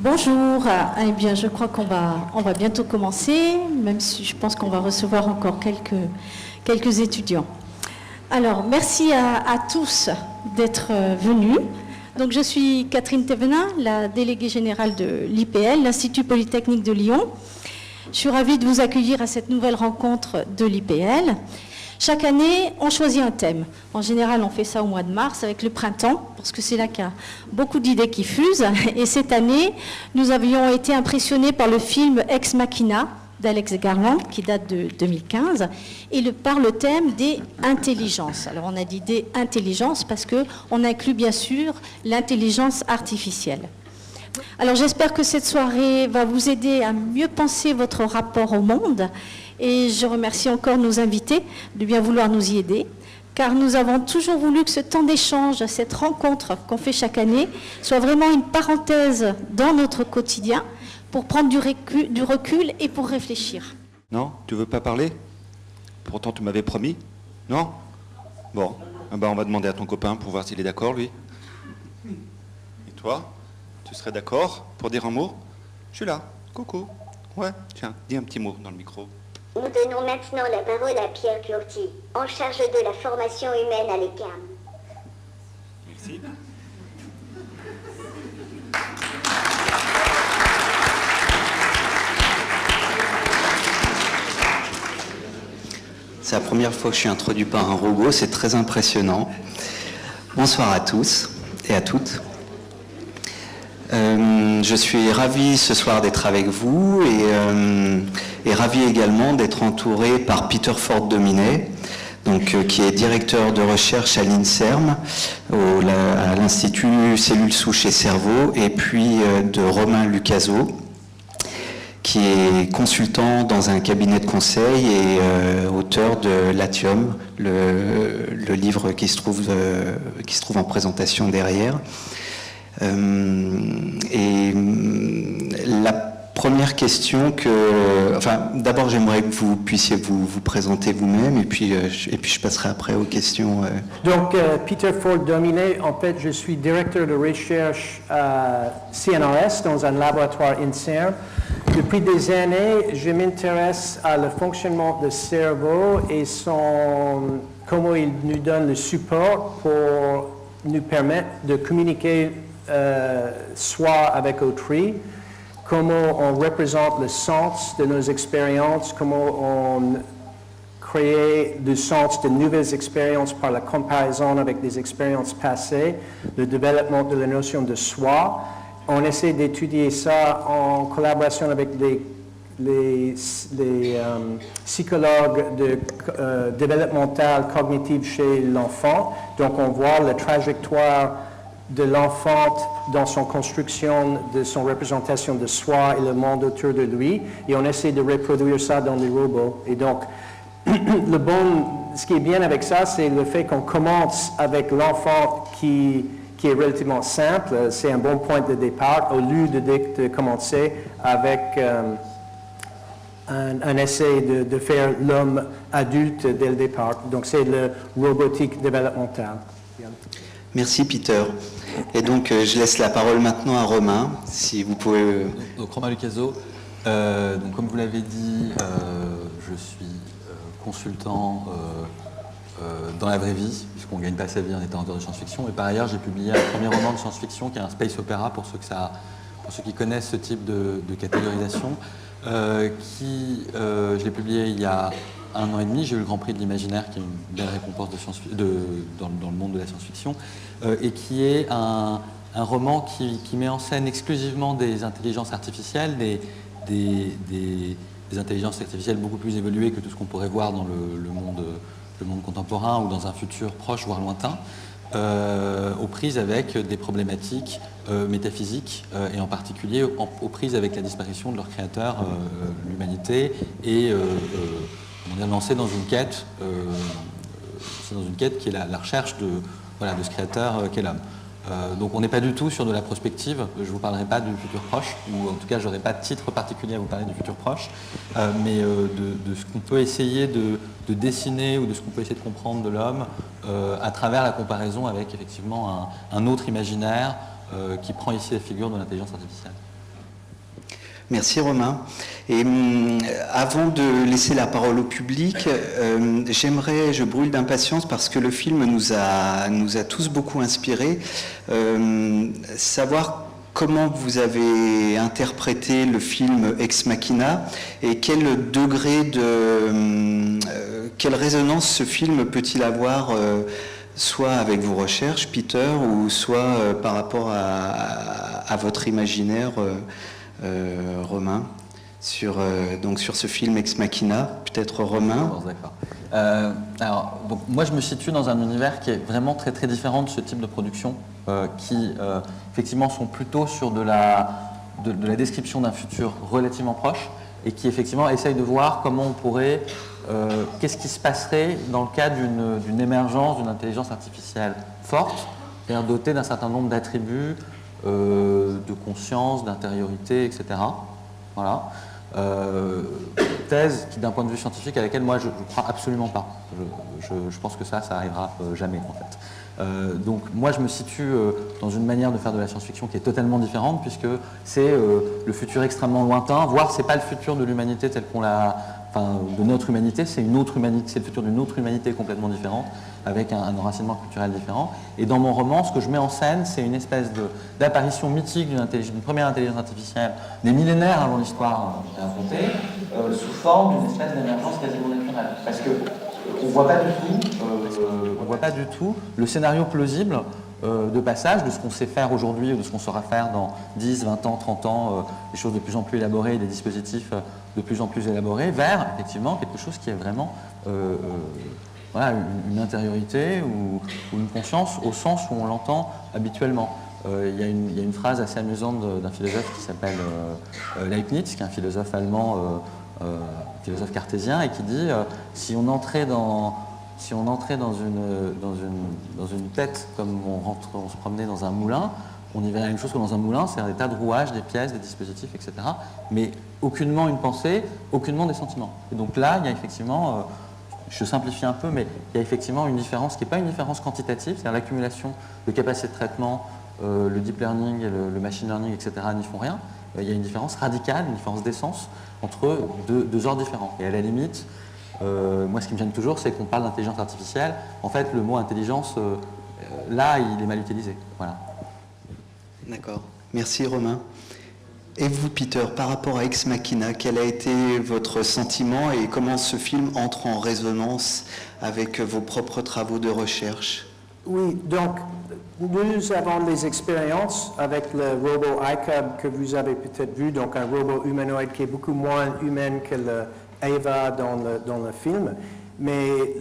Bonjour, eh bien je crois qu'on va bientôt commencer, même si je pense qu'on va recevoir encore quelques étudiants. Alors, merci à tous d'être venus. Donc, je suis Catherine Thévenin, la déléguée générale de l'IPL, l'Institut Polytechnique de Lyon. Je suis ravie de vous accueillir à cette nouvelle rencontre de l'IPL. Chaque année, on choisit un thème. En général, on fait ça au mois de mars avec le printemps, parce que c'est là qu'il y a beaucoup d'idées qui fusent. Et cette année, nous avions été impressionnés par le film Ex Machina d'Alex Garland, qui date de 2015, et par le thème des intelligences. Alors, on a dit des intelligences parce qu'on inclut bien sûr l'intelligence artificielle. Alors, j'espère que cette soirée va vous aider à mieux penser votre rapport au monde. Et je remercie encore nos invités de bien vouloir nous y aider, car nous avons toujours voulu que ce temps d'échange, cette rencontre qu'on fait chaque année, soit vraiment une parenthèse dans notre quotidien pour prendre du recul et pour réfléchir. Non, tu veux pas parler? Pourtant, tu m'avais promis. Non? Bon, ben on va demander à ton copain pour voir s'il est d'accord, lui. Et toi? Tu serais d'accord pour dire un mot? Je suis là. Coucou. Ouais, tiens, dis un petit mot dans le micro. Nous donnons maintenant la parole à Pierre Curti, en charge de la formation humaine à l'ECAM. Merci. C'est la première fois que je suis introduit par un robot, c'est très impressionnant. Bonsoir à tous et à toutes. Je suis ravi ce soir d'être avec vous et ravi également d'être entouré par Peter Ford-Dominet, qui est directeur de recherche à l'INSERM, à l'Institut Cellules Souches et Cerveau, et puis de Romain Lucaso, qui est consultant dans un cabinet de conseil et auteur de Latium, le livre qui se trouve en présentation derrière. Et la première question d'abord j'aimerais que vous puissiez vous présenter vous-même et puis je passerai après aux questions. Donc Peter Ford-Dominet, en fait je suis directeur de recherche à CNRS dans un laboratoire INSERM. Depuis des années, je m'intéresse à le fonctionnement du cerveau et comment il nous donne le support pour nous permettre de communiquer soit avec autrui, comment on représente le sens de nos expériences, comment on crée du sens de nouvelles expériences par la comparaison avec des expériences passées, le développement de la notion de soi. On essaie d'étudier ça en collaboration avec les psychologues de développemental cognitif chez l'enfant. Donc on voit la trajectoire de l'enfant dans son construction de son représentation de soi et le monde autour de lui, et on essaie de reproduire ça dans les robots. Et donc, ce qui est bien avec ça, c'est le fait qu'on commence avec l'enfant qui est relativement simple, c'est un bon point de départ, au lieu de commencer avec un essai de faire l'homme adulte dès le départ. Donc c'est le robotique développemental. Merci Peter. Et donc je laisse la parole maintenant à Romain, si vous pouvez... Donc Romain Lucaso, donc comme vous l'avez dit, je suis consultant dans la vraie vie, puisqu'on ne gagne pas sa vie en étant auteur de science-fiction. Et par ailleurs, j'ai publié un premier roman de science-fiction qui est un space opéra, pour ceux qui connaissent ce type de catégorisation, je l'ai publié il y a 1 an et demi. J'ai eu le Grand Prix de l'Imaginaire, qui est une belle récompense dans le monde de la science-fiction, et qui est un roman qui met en scène exclusivement des intelligences artificielles, des intelligences artificielles beaucoup plus évoluées que tout ce qu'on pourrait voir dans le monde contemporain ou dans un futur proche, voire lointain, aux prises avec des problématiques métaphysiques et en particulier aux prises avec la disparition de leur créateur, l'humanité, et lancé dans une quête, qui est la recherche de ce créateur qu'est l'homme. Donc on n'est pas du tout sur de la prospective, je ne vous parlerai pas du futur proche, ou en tout cas je n'aurai pas de titre particulier à vous parler du futur proche, mais de ce qu'on peut essayer de dessiner ou de ce qu'on peut essayer de comprendre de l'homme à travers la comparaison avec effectivement un autre imaginaire qui prend ici la figure de l'intelligence artificielle. Merci Romain. Et avant de laisser la parole au public, je brûle d'impatience parce que le film nous a tous beaucoup inspirés, savoir comment vous avez interprété le film Ex Machina et quel degré quelle résonance ce film peut-il avoir soit avec vos recherches, Peter, ou soit par rapport à votre imaginaire, Romain, sur ce film Ex Machina, peut-être Romain. D'accord. Alors, donc, moi, je me situe dans un univers qui est vraiment très très différent de ce type de production, qui effectivement sont plutôt sur de la description d'un futur relativement proche, et qui effectivement essayent de voir comment on pourrait, qu'est-ce qui se passerait dans le cas d'une émergence d'une intelligence artificielle forte, c'est-à-dire dotée d'un certain nombre d'attributs, de conscience, d'intériorité, etc. Voilà. Thèse qui, d'un point de vue scientifique, à laquelle moi je ne crois absolument pas. Je pense que ça arrivera jamais, en fait. Donc moi, je me situe dans une manière de faire de la science-fiction qui est totalement différente, puisque c'est le futur extrêmement lointain, voire c'est pas le futur de l'humanité tel qu'on l'a, enfin de notre humanité, c'est une autre humanité, c'est le futur d'une autre humanité complètement différente, avec un enracinement culturel différent. Et dans mon roman, ce que je mets en scène, c'est une espèce d'apparition mythique d'une première intelligence artificielle des millénaires avant l'histoire qui est racontée, sous forme d'une espèce d'émergence quasiment naturelle. Parce que on ne voit pas du tout le scénario plausible de passage de ce qu'on sait faire aujourd'hui ou de ce qu'on saura faire dans 10, 20 ans, 30 ans, des choses de plus en plus élaborées, des dispositifs de plus en plus élaborés, vers effectivement quelque chose qui est vraiment voilà, une intériorité ou une conscience au sens où on l'entend habituellement. Il y a une phrase assez amusante d'un philosophe qui s'appelle Leibniz, qui est un philosophe allemand, philosophe cartésien, et qui dit si on entrait dans une tête comme on se promenait dans un moulin, on y verrait la même chose que dans un moulin, c'est-à-dire des tas de rouages, des pièces, des dispositifs, etc. Mais aucunement une pensée, aucunement des sentiments. Et donc là, il y a effectivement, je simplifie un peu, mais il y a effectivement une différence qui n'est pas une différence quantitative, c'est-à-dire l'accumulation de capacités de traitement, le deep learning et le machine learning, etc. n'y font rien. Il y a une différence radicale, une différence d'essence entre deux ordres différents. Et à la limite, moi ce qui me gêne toujours, c'est qu'on parle d'intelligence artificielle. En fait, le mot intelligence, là, il est mal utilisé. Voilà. D'accord. Merci Romain. Et vous, Peter, par rapport à Ex Machina, quel a été votre sentiment et comment ce film entre en résonance avec vos propres travaux de recherche? Oui, donc nous avons des expériences avec le robot iCub que vous avez peut-être vu, donc un robot humanoïde qui est beaucoup moins humain que le Eva dans le film. Mais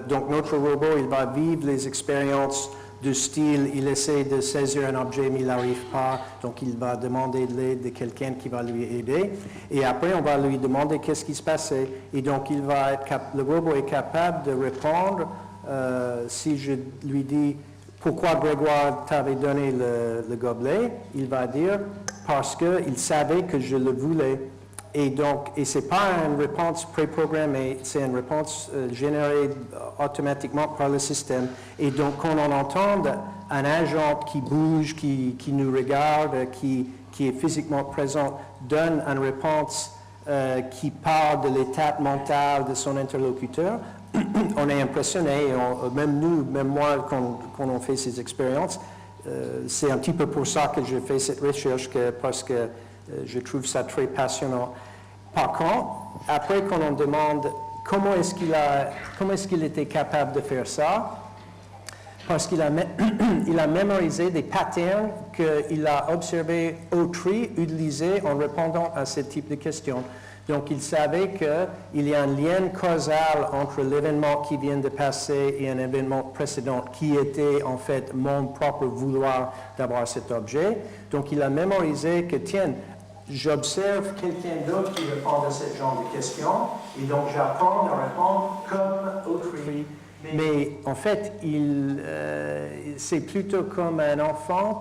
donc notre robot, il va vivre les expériences de style, il essaie de saisir un objet mais il n'arrive pas, donc il va demander de l'aide de quelqu'un qui va lui aider. Et après, on va lui demander qu'est-ce qui se passait. Et donc le robot est capable de répondre si je lui dis pourquoi Grégoire t'avait donné le gobelet, il va dire parce qu'il savait que je le voulais. Et ce n'est pas une réponse préprogrammée, c'est une réponse générée automatiquement par le système. Et donc, quand on entend un agent qui bouge, qui nous regarde, qui est physiquement présent, donne une réponse qui parle de l'état mental de son interlocuteur, on est impressionné. Même nous, même moi, quand on fait ces expériences, c'est un petit peu pour ça que je fais cette recherche, parce que je trouve ça très passionnant. Par contre, après quand on demande comment est-ce qu'il était capable de faire ça, parce qu'il a mémorisé des patterns qu'il a observés autrui utiliser en répondant à ce type de questions. Donc il savait qu'il y a un lien causal entre l'événement qui vient de passer et un événement précédent qui était en fait mon propre vouloir d'avoir cet objet. Donc il a mémorisé que tiens, j'observe quelqu'un d'autre qui répond à ce genre de questions et donc j'apprends à répondre comme autrui. Mais en fait, c'est plutôt comme un enfant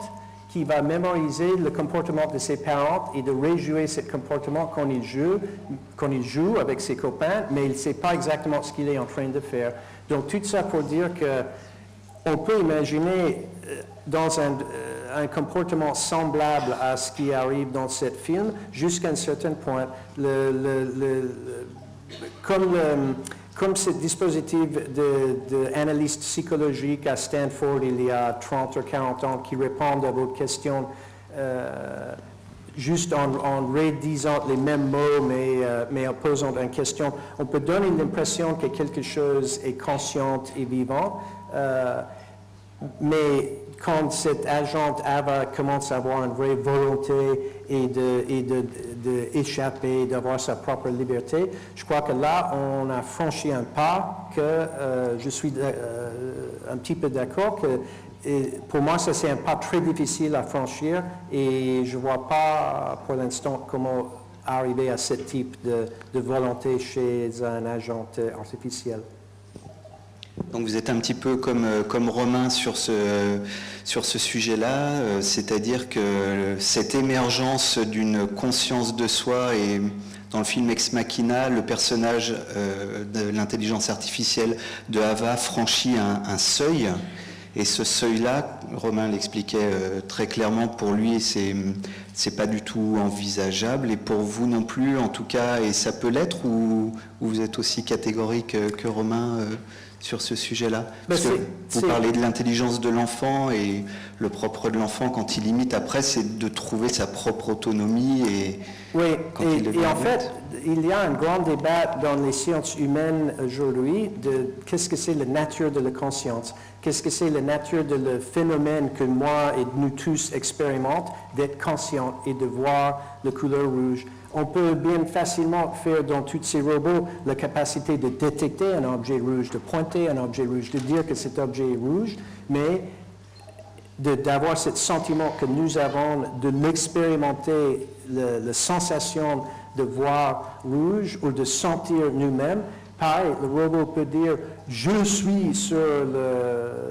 qui va mémoriser le comportement de ses parents et de rejouer ce comportement quand il joue avec ses copains, mais il ne sait pas exactement ce qu'il est en train de faire. Donc tout ça pour dire qu'on peut imaginer dans un comportement semblable à ce qui arrive dans ce film, jusqu'à un certain point. Comme ce dispositif d'analyste psychologique à Stanford il y a 30 ou 40 ans qui répond à vos questions juste en redisant les mêmes mots mais en posant une question, on peut donner l'impression que quelque chose est conscient et vivant, mais quand cet agent Ava commence à avoir une vraie volonté et d'échapper, d'avoir sa propre liberté, je crois que là, on a franchi un pas que je suis un petit peu d'accord que pour moi, ça c'est un pas très difficile à franchir et je ne vois pas pour l'instant comment arriver à ce type de volonté chez un agent artificiel. Donc vous êtes un petit peu comme Romain sur ce sujet-là, c'est-à-dire que cette émergence d'une conscience de soi et dans le film Ex Machina, le personnage de l'intelligence artificielle de Ava franchit un seuil. Et ce seuil-là, Romain l'expliquait très clairement, pour lui, c'est pas du tout envisageable, et pour vous non plus, en tout cas, et ça peut l'être, ou vous êtes aussi catégorique que Romain sur ce sujet-là? Parce que vous parlez de l'intelligence de l'enfant, et le propre de l'enfant, quand il imite après, c'est de trouver sa propre autonomie. Oui, et en fait, il y a un grand débat dans les sciences humaines aujourd'hui de qu'est-ce que c'est la nature de la conscience, qu'est-ce que c'est la nature de le phénomène que moi et nous tous expérimentons, d'être conscient et de voir la couleur rouge. On peut bien facilement faire dans tous ces robots la capacité de détecter un objet rouge, de pointer un objet rouge, de dire que cet objet est rouge, mais d'avoir ce sentiment que nous avons, de l'expérimenter, la sensation de voir rouge ou de sentir nous-mêmes. Pareil, le robot peut dire « je suis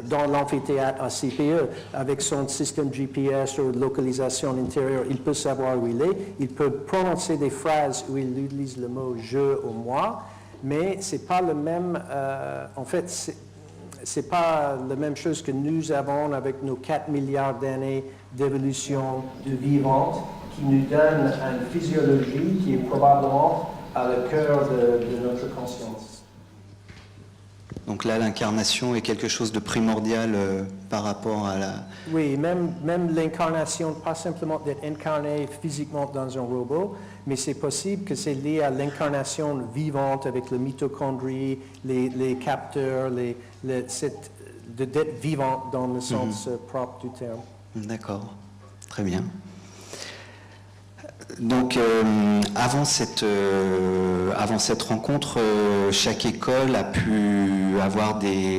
dans l'amphithéâtre à CPE » avec son système GPS ou localisation intérieure, il peut savoir où il est, il peut prononcer des phrases où il utilise le mot « je » ou « moi », mais c'est pas le même, en fait, c'est pas la même chose que nous avons avec nos 4 milliards d'années d'évolution de vivante qui nous donne une physiologie qui est probablement à le cœur de notre conscience. Donc là, l'incarnation est quelque chose de primordial par rapport à la... Oui, même l'incarnation, pas simplement d'être incarné physiquement dans un robot, mais c'est possible que c'est lié à l'incarnation vivante avec les mitochondries, les capteurs, d'être vivant dans le sens propre du terme. D'accord, très bien. Donc, avant cette rencontre, chaque école a pu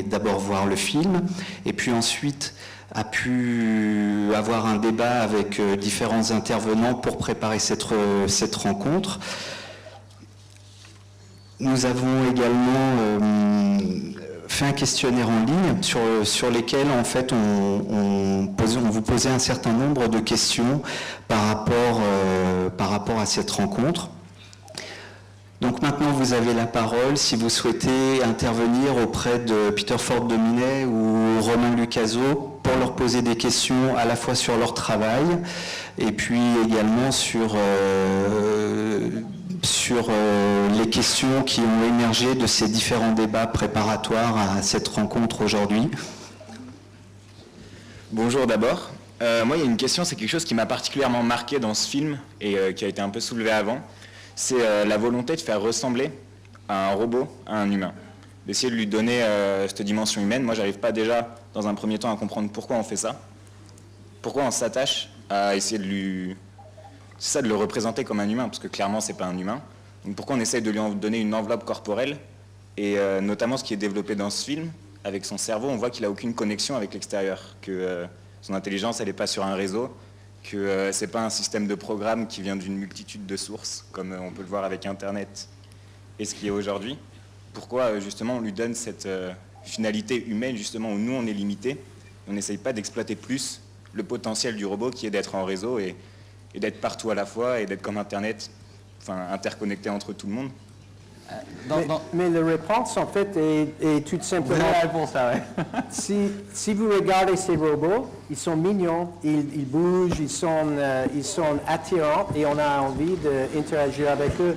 d'abord voir le film, et puis ensuite a pu avoir un débat avec différents intervenants pour préparer cette rencontre. Nous avons également fait un questionnaire en ligne sur lesquels en fait on vous posait un certain nombre de questions par rapport à cette rencontre. Donc maintenant vous avez la parole si vous souhaitez intervenir auprès de Peter Ford Dominet ou Romain Lucaso pour leur poser des questions à la fois sur leur travail et puis également sur les questions qui ont émergé de ces différents débats préparatoires à cette rencontre aujourd'hui. Bonjour d'abord. Moi, il y a une question, c'est quelque chose qui m'a particulièrement marqué dans ce film et qui a été un peu soulevé avant. C'est la volonté de faire ressembler à un robot à un humain. D'essayer de lui donner cette dimension humaine. Moi, j'arrive pas déjà, dans un premier temps, à comprendre pourquoi on fait ça. Pourquoi on s'attache à essayer de le représenter comme un humain, parce que clairement, c'est pas un humain. Donc pourquoi on essaye de lui donner une enveloppe corporelle, et notamment ce qui est développé dans ce film, avec son cerveau, on voit qu'il n'a aucune connexion avec l'extérieur, que son intelligence, elle n'est pas sur un réseau, que c'est pas un système de programme qui vient d'une multitude de sources, comme on peut le voir avec Internet et ce qui est aujourd'hui. Pourquoi justement on lui donne cette finalité humaine, justement, où nous on est limité, on n'essaye pas d'exploiter plus le potentiel du robot qui est d'être en réseau et d'être partout à la fois et d'être comme Internet, enfin interconnecté entre tout le monde. Mais la réponse, en fait, est tout Vous simplement... avez la réponse là, ouais. Si vous regardez ces robots, ils sont mignons, ils bougent, ils sont attirants et on a envie d'interagir avec eux.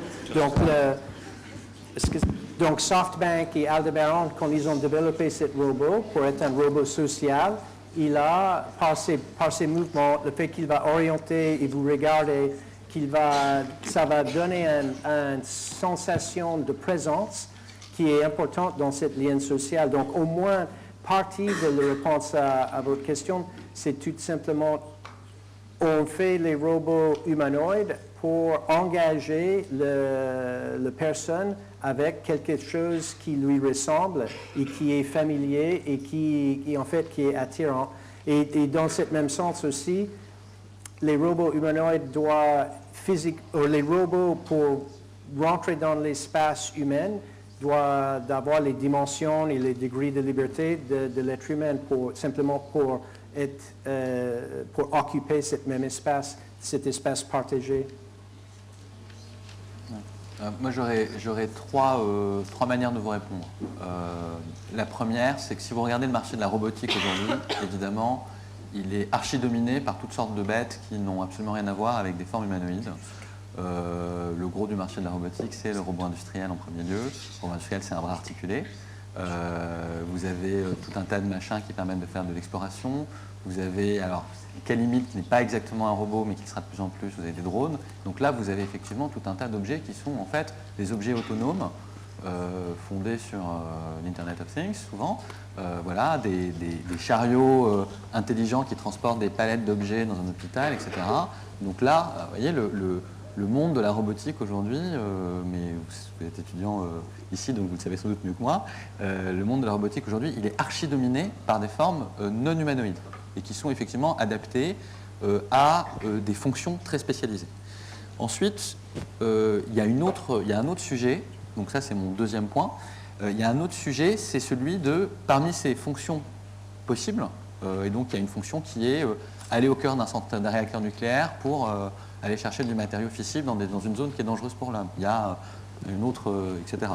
Donc SoftBank et Aldebaran, quand ils ont développé ce robot pour être un robot social, il a, par ses mouvements, le fait qu'il va orienter et vous regarder, ça va donner une sensation de présence qui est importante dans cette lien sociale. Donc, au moins, partie de la réponse à votre question, c'est tout simplement, on fait les robots humanoïdes pour engager la personne avec quelque chose qui lui ressemble et qui est familier et qui en fait, qui est attirant. Et dans ce même sens aussi, les robots humanoïdes doivent les robots pour rentrer dans l'espace humain doivent avoir les dimensions et les degrés de liberté de l'être humain simplement pour occuper cet même espace, cet espace partagé. Moi, j'aurais trois manières de vous répondre. La première, c'est que si vous regardez le marché de la robotique aujourd'hui, évidemment, il est archi-dominé par toutes sortes de bêtes qui n'ont absolument rien à voir avec des formes humanoïdes. Le gros du marché de la robotique, c'est le robot industriel en premier lieu. Le robot industriel, c'est un bras articulé. Vous avez tout un tas de machins qui permettent de faire de l'exploration. Vous avez, alors, Calimite qui n'est pas exactement un robot, mais qui sera de plus en plus, vous avez des drones. Donc là, vous avez effectivement tout un tas d'objets qui sont en fait des objets autonomes, fondés sur l'Internet of Things, souvent. Voilà, des chariots intelligents qui transportent des palettes d'objets dans un hôpital, etc. Donc là, vous voyez, le monde de la robotique aujourd'hui, mais vous êtes étudiant ici, donc vous le savez sans doute mieux que moi, le monde de la robotique aujourd'hui, il est archi-dominé par des formes non humanoïdes et qui sont effectivement adaptées à des fonctions très spécialisées. Ensuite, il y a un autre sujet, donc ça c'est mon deuxième point, il y a un autre sujet, c'est celui de, parmi ces fonctions possibles, et donc il y a une fonction qui est aller au cœur d'un réacteur nucléaire pour aller chercher du matériau fissible dans une zone qui est dangereuse pour l'homme. Il y a une autre, etc.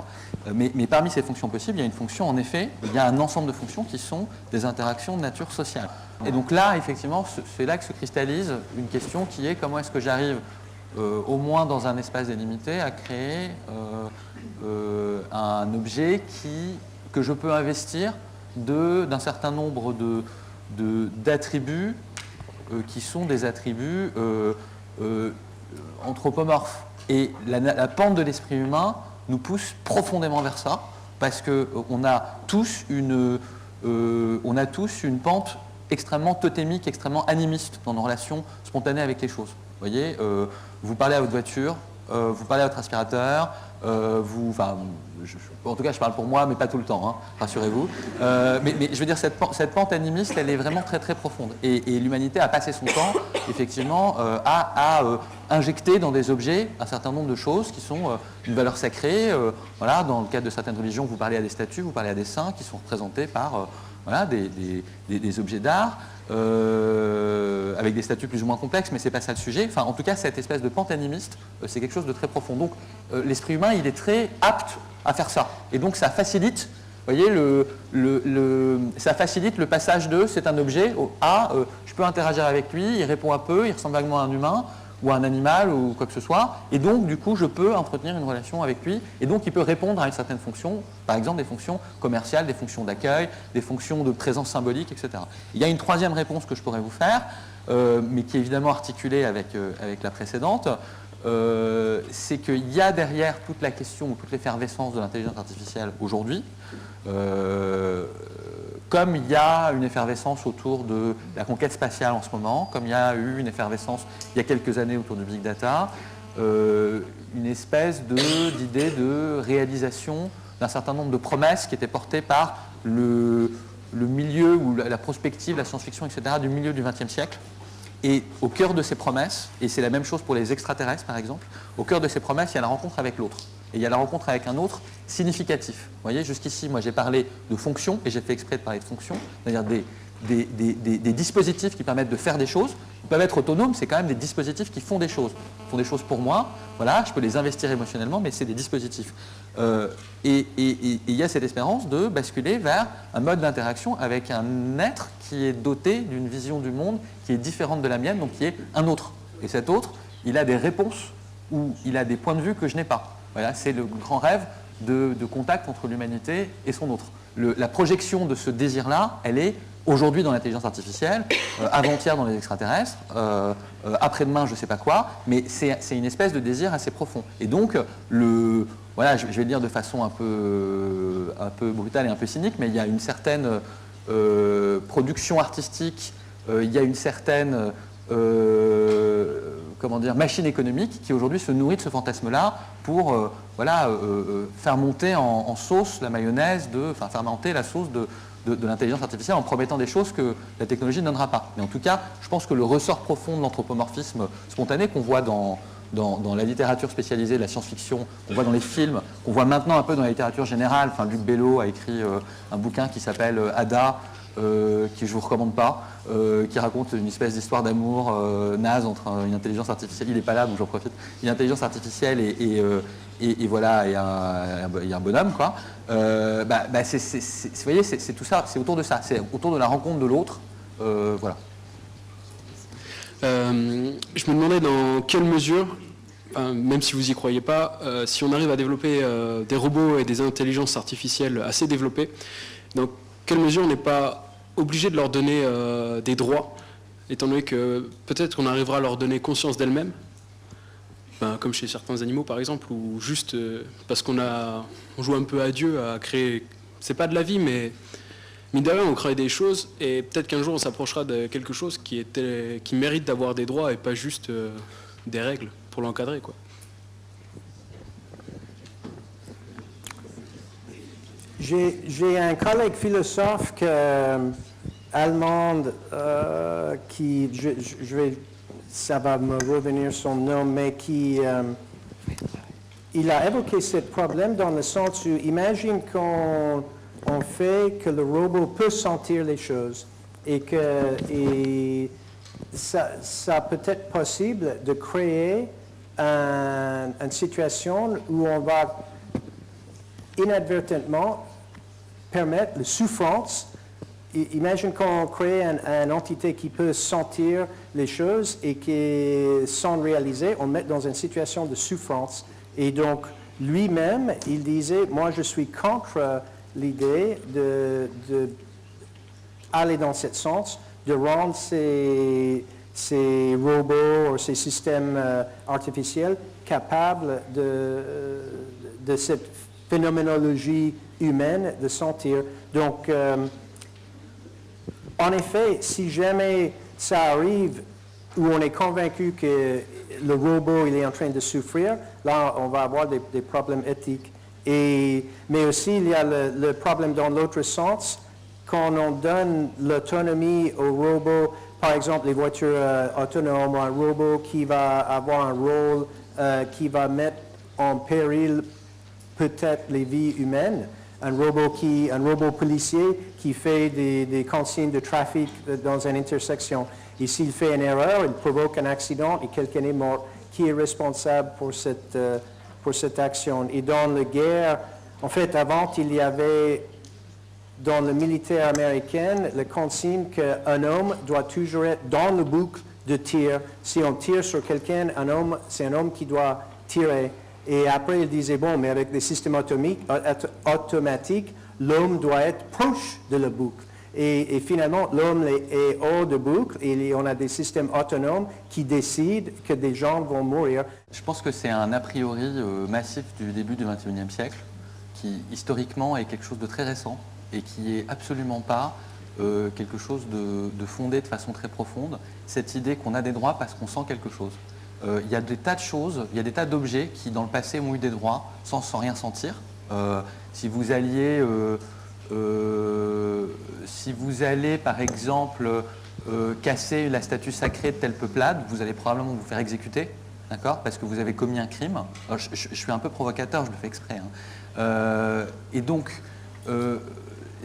Mais parmi ces fonctions possibles, il y a une fonction, en effet, il y a un ensemble de fonctions qui sont des interactions de nature sociale. Et donc là, effectivement, c'est là que se cristallise une question qui est comment est-ce que j'arrive, au moins dans un espace délimité, à créer un objet que je peux investir d'un certain nombre d'attributs qui sont des attributs anthropomorphes. Et la pente de l'esprit humain nous pousse profondément vers ça, parce qu'on a tous une pente extrêmement totémique, extrêmement animiste dans nos relations spontanées avec les choses. Vous voyez, vous parlez à votre voiture, vous parlez à votre aspirateur, en tout cas, je parle pour moi, mais pas tout le temps, hein, rassurez-vous. Mais je veux dire, cette pente animiste, elle est vraiment très très profonde. Et l'humanité a passé son temps, effectivement, à injecter dans des objets un certain nombre de choses qui sont une valeur sacrée. Voilà, dans le cadre de certaines religions, vous parlez à des statues, vous parlez à des saints qui sont représentés par voilà, des objets d'art. Avec des statuts plus ou moins complexes, mais ce n'est pas ça le sujet. Enfin, en tout cas, cette espèce de pente animiste, c'est quelque chose de très profond. Donc, l'esprit humain, il est très apte à faire ça. Et donc, ça facilite, vous voyez, ça facilite le passage de c'est un objet à je peux interagir avec lui, il répond un peu, il ressemble vaguement à un humain ou à un animal ou quoi que ce soit. Et donc, du coup, je peux entretenir une relation avec lui. Et donc, il peut répondre à une certaine fonction, par exemple des fonctions commerciales, des fonctions d'accueil, des fonctions de présence symbolique, etc. Il y a une troisième réponse que je pourrais vous faire, mais qui est évidemment articulée avec la précédente. C'est qu'il y a derrière toute la question ou toute l'effervescence de l'intelligence artificielle aujourd'hui, comme il y a une effervescence autour de la conquête spatiale en ce moment, comme il y a eu une effervescence il y a quelques années autour du big data, une espèce d'idée de réalisation d'un certain nombre de promesses qui étaient portées par le milieu ou la prospective, la science-fiction, etc. du milieu du XXe siècle. Et au cœur de ces promesses, et c'est la même chose pour les extraterrestres par exemple, au cœur de ces promesses, il y a la rencontre avec l'autre. Et il y a la rencontre avec un autre significatif. Vous voyez, jusqu'ici, moi j'ai parlé de fonctions, et j'ai fait exprès de parler de fonctions, c'est-à-dire des des dispositifs qui permettent de faire des choses. Ils peuvent être autonomes, c'est quand même des dispositifs qui font des choses. Ils font des choses pour moi, voilà, je peux les investir émotionnellement, mais c'est des dispositifs. Et il y a cette espérance de basculer vers un mode d'interaction avec un être qui est doté d'une vision du monde qui est différente de la mienne, donc qui est un autre. Et cet autre, il a des réponses ou il a des points de vue que je n'ai pas. Voilà, c'est le grand rêve de contact entre l'humanité et son autre. La projection de ce désir-là, elle est aujourd'hui dans l'intelligence artificielle, avant-hier dans les extraterrestres, après-demain je ne sais pas quoi, mais c'est une espèce de désir assez profond. Et donc, voilà, je vais le dire de façon un peu brutale et un peu cynique, mais il y a une certaine production artistique, il y a une certaine machine économique qui aujourd'hui se nourrit de ce fantasme-là pour faire monter en sauce la mayonnaise, faire monter la sauce de l'intelligence artificielle en promettant des choses que la technologie ne donnera pas. Mais en tout cas, je pense que le ressort profond de l'anthropomorphisme spontané qu'on voit dans la littérature spécialisée de la science-fiction, qu'on voit dans les films, qu'on voit maintenant un peu dans la littérature générale. Enfin, Luc Bello a écrit un bouquin qui s'appelle Ada, qui je ne vous recommande pas, qui raconte une espèce d'histoire d'amour naze entre une intelligence artificielle, il n'est pas là donc j'en profite, une intelligence artificielle et voilà, et un bonhomme, quoi. Vous voyez, c'est tout ça, c'est autour de ça, c'est autour de la rencontre de l'autre, voilà. Je me demandais dans quelle mesure, même si vous n'y croyez pas, si on arrive à développer des robots et des intelligences artificielles assez développées, dans quelle mesure on n'est pas obligé de leur donner des droits, étant donné que peut-être qu'on arrivera à leur donner conscience d'elles-mêmes, comme chez certains animaux par exemple, ou juste parce qu'on joue un peu à Dieu à créer, c'est pas de la vie, mais mine de rien on crée des choses, et peut-être qu'un jour on s'approchera de quelque chose qui mérite d'avoir des droits et pas juste des règles pour l'encadrer, quoi. J'ai un collègue philosophe allemand qui, ça va me revenir son nom, mais il a évoqué ce problème dans le sens où, imagine qu'on fait que le robot peut sentir les choses et ça peut être possible de créer une situation où on va inadvertentement permettre la souffrance. Imagine qu'on crée une entité qui peut sentir les choses et qui, sans réaliser, on met dans une situation de souffrance. Et donc, lui-même, il disait, moi je suis contre l'idée d'aller dans ce sens, de rendre ces robots ou ces systèmes artificiels capables de cette phénoménologie humaine de sentir. Donc, en effet, si jamais ça arrive où on est convaincu que le robot il est en train de souffrir, là, on va avoir des problèmes éthiques. Mais aussi, il y a le problème dans l'autre sens, quand on donne l'autonomie au robot, par exemple les voitures autonomes, un robot qui va avoir un rôle qui va mettre en péril peut-être les vies humaines, un robot policier qui fait des consignes de trafic dans une intersection. Et s'il fait une erreur, il provoque un accident et quelqu'un est mort. Qui est responsable pour cette action? Et dans la guerre, en fait, avant, il y avait dans le militaire américain la consigne qu'un homme doit toujours être dans le boucle de tir. Si on tire sur quelqu'un, c'est un homme qui doit tirer. Et après, il disait, bon, mais avec des systèmes automatiques, l'homme doit être proche de la boucle. Et finalement, l'homme est hors de boucle et on a des systèmes autonomes qui décident que des gens vont mourir. Je pense que c'est un a priori massif du début du XXIe siècle, qui historiquement est quelque chose de très récent et qui n'est absolument pas quelque chose de fondé de façon très profonde. Cette idée qu'on a des droits parce qu'on sent quelque chose. Il y a des tas de choses, il y a des tas d'objets qui dans le passé ont eu des droits sans rien sentir. Si vous allez par exemple casser la statue sacrée de telle peuplade, vous allez probablement vous faire exécuter, d'accord, parce que vous avez commis un crime. Alors, je suis un peu provocateur, je le fais exprès, hein. Et donc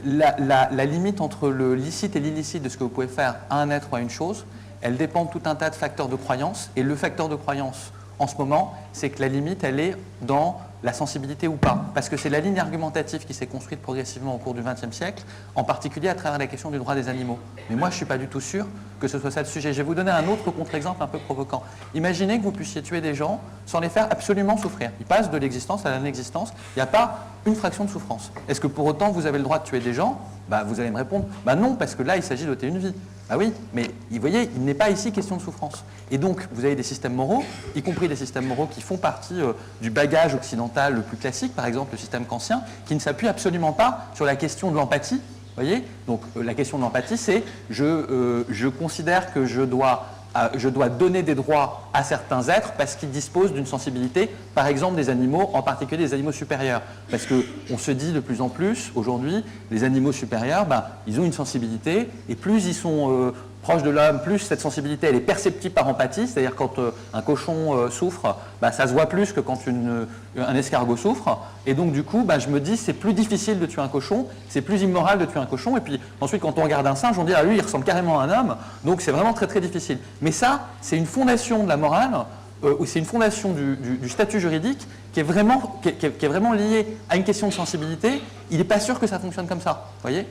la limite entre le licite et l'illicite de ce que vous pouvez faire à un être ou à une chose, elle dépend de tout un tas de facteurs de croyance. Et le facteur de croyance, en ce moment, c'est que la limite, elle est dans la sensibilité ou pas. Parce que c'est la ligne argumentative qui s'est construite progressivement au cours du XXe siècle, en particulier à travers la question du droit des animaux. Mais moi, je ne suis pas du tout sûr que ce soit ça le sujet. Je vais vous donner un autre contre-exemple un peu provoquant. Imaginez que vous puissiez tuer des gens sans les faire absolument souffrir. Ils passent de l'existence à la non-existence. Il n'y a pas une fraction de souffrance. Est-ce que pour autant, vous avez le droit de tuer des gens? Vous allez me répondre, non, parce que là, il s'agit d'ôter une vie. Ah oui, mais vous voyez, il n'est pas ici question de souffrance. Et donc, vous avez des systèmes moraux, y compris des systèmes moraux qui font partie du bagage occidental le plus classique, par exemple le système kantien, qui ne s'appuie absolument pas sur la question de l'empathie. Vous voyez? Donc, la question de l'empathie, c'est je considère que je dois donner des droits à certains êtres parce qu'ils disposent d'une sensibilité, par exemple des animaux, en particulier des animaux supérieurs. Parce qu'on se dit de plus en plus, aujourd'hui, les animaux supérieurs, ils ont une sensibilité, et plus ils sont proches de l'homme, plus cette sensibilité elle est perceptible par empathie, c'est-à-dire quand un cochon souffre, ça se voit plus que quand un escargot souffre, et donc du coup, je me dis c'est plus difficile de tuer un cochon, c'est plus immoral de tuer un cochon, et puis ensuite quand on regarde un singe, on dit lui il ressemble carrément à un homme, donc c'est vraiment très très difficile. Mais ça, c'est une fondation de la morale, ou c'est une fondation du statut juridique qui est vraiment liée à une question de sensibilité. Il n'est pas sûr que ça fonctionne comme ça. Vous voyez,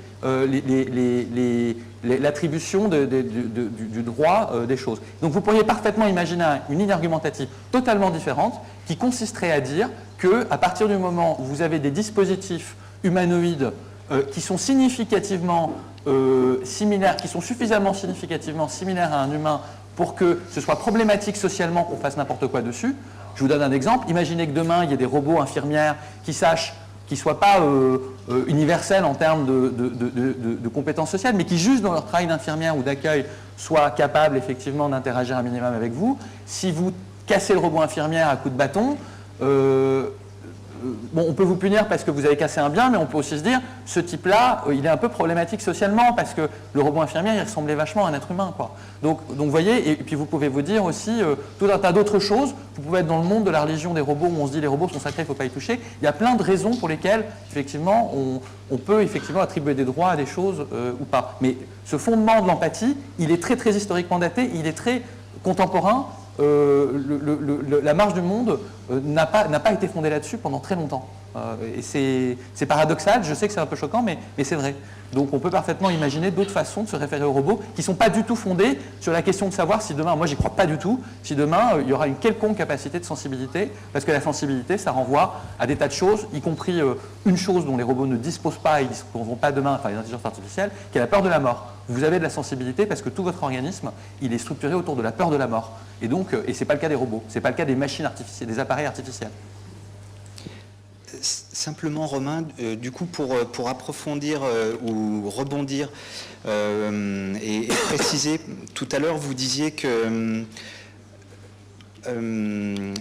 l'attribution du droit des choses. Donc vous pourriez parfaitement imaginer une ligne argumentative totalement différente qui consisterait à dire qu'à partir du moment où vous avez des dispositifs humanoïdes qui sont significativement similaires, qui sont suffisamment significativement similaires à un humain pour que ce soit problématique socialement qu'on fasse n'importe quoi dessus. Je vous donne un exemple. Imaginez que demain, il y ait des robots infirmières qui ne soient pas universels en termes de compétences sociales, mais qui, juste dans leur travail d'infirmière ou d'accueil, soient capables effectivement d'interagir un minimum avec vous. Si vous cassez le robot infirmière à coups de bâton, on peut vous punir parce que vous avez cassé un bien, mais on peut aussi se dire, ce type-là, il est un peu problématique socialement parce que le robot infirmière, il ressemblait vachement à un être humain, quoi. Donc vous voyez, et puis vous pouvez vous dire aussi tout un tas d'autres choses. Vous pouvez être dans le monde de la religion des robots où on se dit les robots sont sacrés, il ne faut pas y toucher. Il y a plein de raisons pour lesquelles, effectivement, on peut effectivement attribuer des droits à des choses ou pas. Mais ce fondement de l'empathie, il est très très historiquement daté, il est très contemporain. La marche du monde n'a pas été fondée là-dessus pendant très longtemps. Et c'est paradoxal, je sais que c'est un peu choquant, mais c'est vrai. Donc on peut parfaitement imaginer d'autres façons de se référer aux robots qui ne sont pas du tout fondées sur la question de savoir si demain, moi j'y crois pas du tout, si demain il y aura une quelconque capacité de sensibilité, parce que la sensibilité ça renvoie à des tas de choses, y compris une chose dont les robots ne disposent pas et ils ne disposeront pas demain, enfin les intelligences artificielles, qui est la peur de la mort. Vous avez de la sensibilité parce que tout votre organisme, il est structuré autour de la peur de la mort. Et donc, et c'est pas le cas des robots, c'est pas le cas des machines artificielles, des appareils artificiels. Simplement, Romain, du coup, pour approfondir ou rebondir et préciser, tout à l'heure, vous disiez que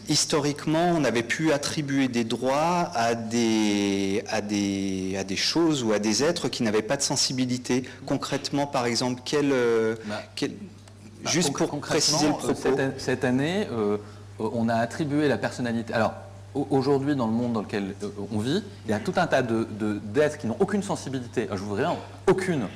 historiquement, on avait pu attribuer des droits à des choses ou à des êtres qui n'avaient pas de sensibilité. Concrètement, par exemple, juste pour préciser le propos. Cette année, on a attribué la personnalité. Alors, aujourd'hui, dans le monde dans lequel on vit, il y a tout un tas d'êtres qui n'ont aucune sensibilité, je vous dirais aucune,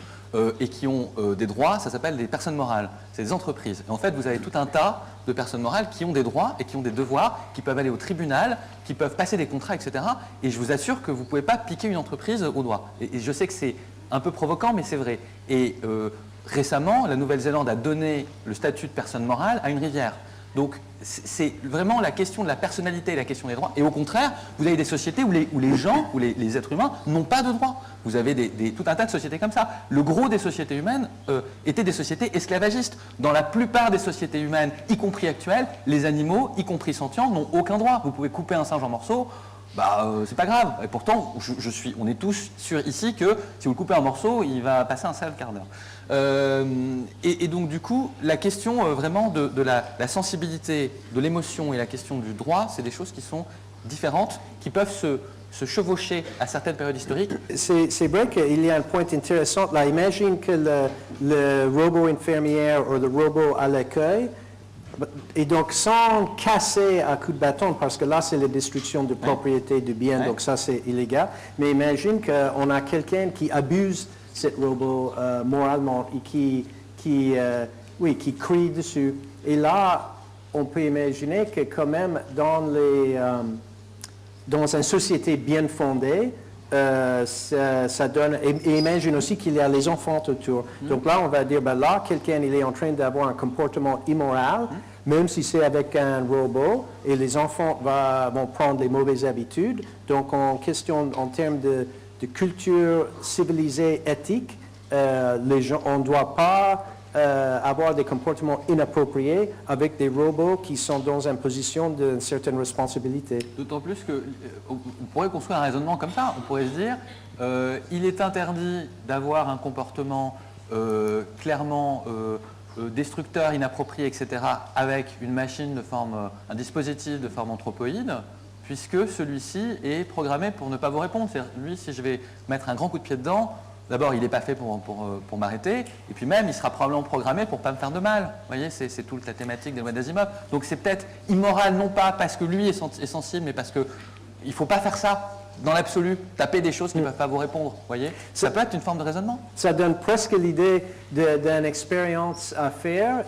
et qui ont des droits, ça s'appelle des personnes morales, c'est des entreprises. Et en fait, vous avez tout un tas de personnes morales qui ont des droits et qui ont des devoirs, qui peuvent aller au tribunal, qui peuvent passer des contrats, etc. Et je vous assure que vous ne pouvez pas piquer une entreprise au doigt. Et je sais que c'est un peu provoquant, mais c'est vrai. Et récemment, la Nouvelle-Zélande a donné le statut de personne morale à une rivière. Donc, c'est vraiment la question de la personnalité et la question des droits. Et au contraire, vous avez des sociétés où les gens, où les êtres humains n'ont pas de droits. Vous avez tout un tas de sociétés comme ça. Le gros des sociétés humaines étaient des sociétés esclavagistes. Dans la plupart des sociétés humaines, y compris actuelles, les animaux, y compris sentients, n'ont aucun droit. Vous pouvez couper un singe en morceaux, c'est pas grave. Et pourtant, on est tous sûrs ici que si vous le coupez en morceaux, il va passer un sale quart d'heure. Et donc du coup, la question vraiment de la sensibilité, de l'émotion et la question du droit, c'est des choses qui sont différentes, qui peuvent se chevaucher à certaines périodes historiques. C'est vrai qu'il y a un point intéressant là. Imagine que le robot infirmière ou le robot à l'accueil Et donc, sans casser à coups de bâton, parce que là, c'est la destruction de propriété de biens, donc ça, c'est illégal. Mais imagine qu'on a quelqu'un qui abuse ce robot moralement et qui crie dessus. Et là, on peut imaginer que quand même, dans une société bien fondée, ça donne, et imagine aussi qu'il y a les enfants autour. Donc là, on va dire, ben là, quelqu'un il est en train d'avoir un comportement immoral, même si c'est avec un robot, et les enfants vont prendre les mauvaises habitudes. Donc en termes de culture civilisée, éthique, on ne doit pas avoir des comportements inappropriés avec des robots qui sont dans une position d'une certaine responsabilité. D'autant plus qu'on pourrait construire un raisonnement comme ça. On pourrait se dire, il est interdit d'avoir un comportement clairement destructeur, inapproprié, etc., avec une machine de forme, un dispositif de forme anthropoïde, puisque celui-ci est programmé pour ne pas vous répondre. C'est-à-dire, lui, si je vais mettre un grand coup de pied dedans, d'abord, il n'est pas fait pour m'arrêter, et puis même, il sera probablement programmé pour ne pas me faire de mal. Vous voyez, c'est toute la thématique des lois d'Asimov. Donc c'est peut-être immoral, non pas parce que lui est sensible, mais parce qu'il ne faut pas faire ça dans l'absolu, taper des choses qui ne peuvent pas vous répondre. Vous voyez, ça peut être une forme de raisonnement. Ça donne presque l'idée d'une expérience à faire.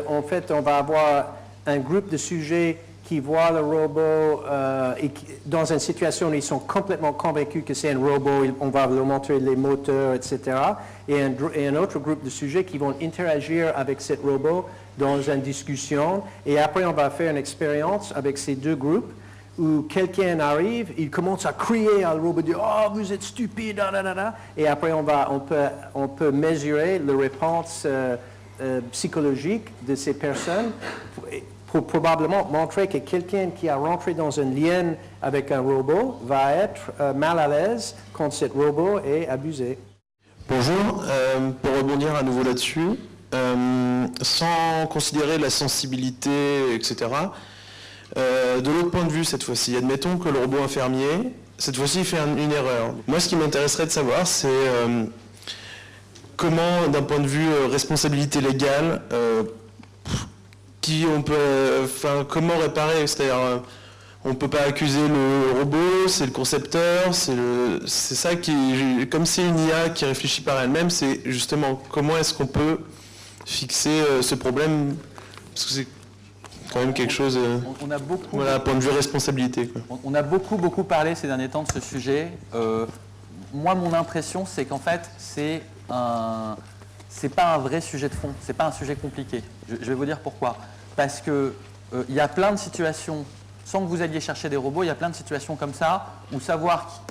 En fait, on va avoir un groupe de sujets qui voient le robot dans une situation où ils sont complètement convaincus que c'est un robot, on va leur montrer les moteurs, etc. Et un autre groupe de sujets qui vont interagir avec ce robot dans une discussion. Et après, on va faire une expérience avec ces deux groupes où quelqu'un arrive, il commence à crier à le robot, dit « Oh, vous êtes stupide, da, da, da, da. » Et après, on peut mesurer la réponse psychologique de ces personnes pour probablement montrer que quelqu'un qui a rentré dans un lien avec un robot va être mal à l'aise quand ce robot est abusé. Bonjour, pour rebondir à nouveau là-dessus, sans considérer la sensibilité, etc., de l'autre point de vue cette fois-ci, admettons que le robot infirmier, cette fois-ci, il fait une erreur. Moi, ce qui m'intéresserait de savoir, c'est comment, d'un point de vue responsabilité légale, comment réparer, c'est-à-dire on ne peut pas accuser le robot, c'est le concepteur, c'est ça qui, comme c'est une IA qui réfléchit par elle-même, c'est justement comment est-ce qu'on peut fixer ce problème, parce que c'est quand même quelque chose, voilà, point de vue responsabilité, quoi. On a beaucoup parlé ces derniers temps de ce sujet. Moi, mon impression, c'est qu'en fait, c'est pas un vrai sujet de fond, c'est pas un sujet compliqué. Je vais vous dire pourquoi. Parce que il y a plein de situations, sans que vous alliez chercher des robots, il y a plein de situations comme ça, où savoir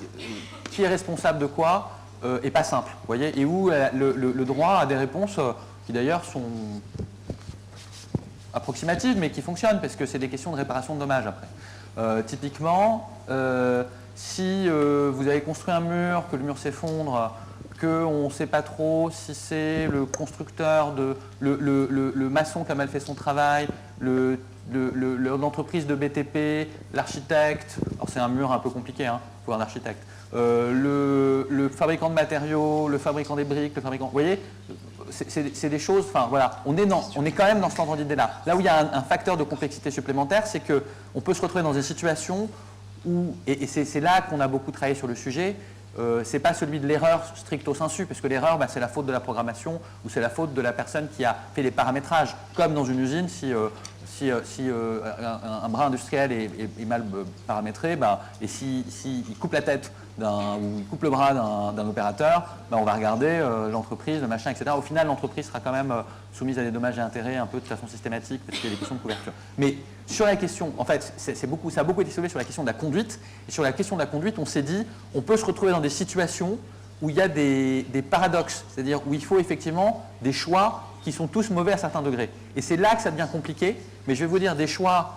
qui est responsable de quoi est pas simple, vous voyez, et où le droit a des réponses qui d'ailleurs sont approximatives, mais qui fonctionnent, parce que c'est des questions de réparation de dommages après. Typiquement, si vous avez construit un mur, que le mur s'effondre, qu'on ne sait pas trop si c'est le constructeur, le maçon qui a mal fait son travail, l'entreprise de BTP, l'architecte, alors c'est un mur un peu compliqué, hein, il faut un architecte, le fabricant de matériaux, le fabricant des briques, le fabricant, vous voyez, c'est des choses, enfin voilà, on est quand même dans cet ordre d'idée-là. Là où il y a un facteur de complexité supplémentaire, c'est qu'on peut se retrouver dans des situations où, et c'est là qu'on a beaucoup travaillé sur le sujet, c'est pas celui de l'erreur stricto sensu, parce que l'erreur, c'est la faute de la programmation ou c'est la faute de la personne qui a fait les paramétrages. Comme dans une usine, si un bras industriel est mal paramétré, et s'il coupe la tête ou il coupe le bras d'un opérateur, on va regarder l'entreprise, le machin, etc. Au final, l'entreprise sera quand même soumise à des dommages et intérêts un peu de façon systématique parce qu'il y a des questions de couverture. Mais sur la question, en fait, ça a beaucoup été soulevé sur la question de la conduite. Et sur la question de la conduite, on s'est dit, on peut se retrouver dans des situations où il y a des paradoxes, c'est-à-dire où il faut effectivement des choix qui sont tous mauvais à certains degrés. Et c'est là que ça devient compliqué, mais je vais vous dire, des choix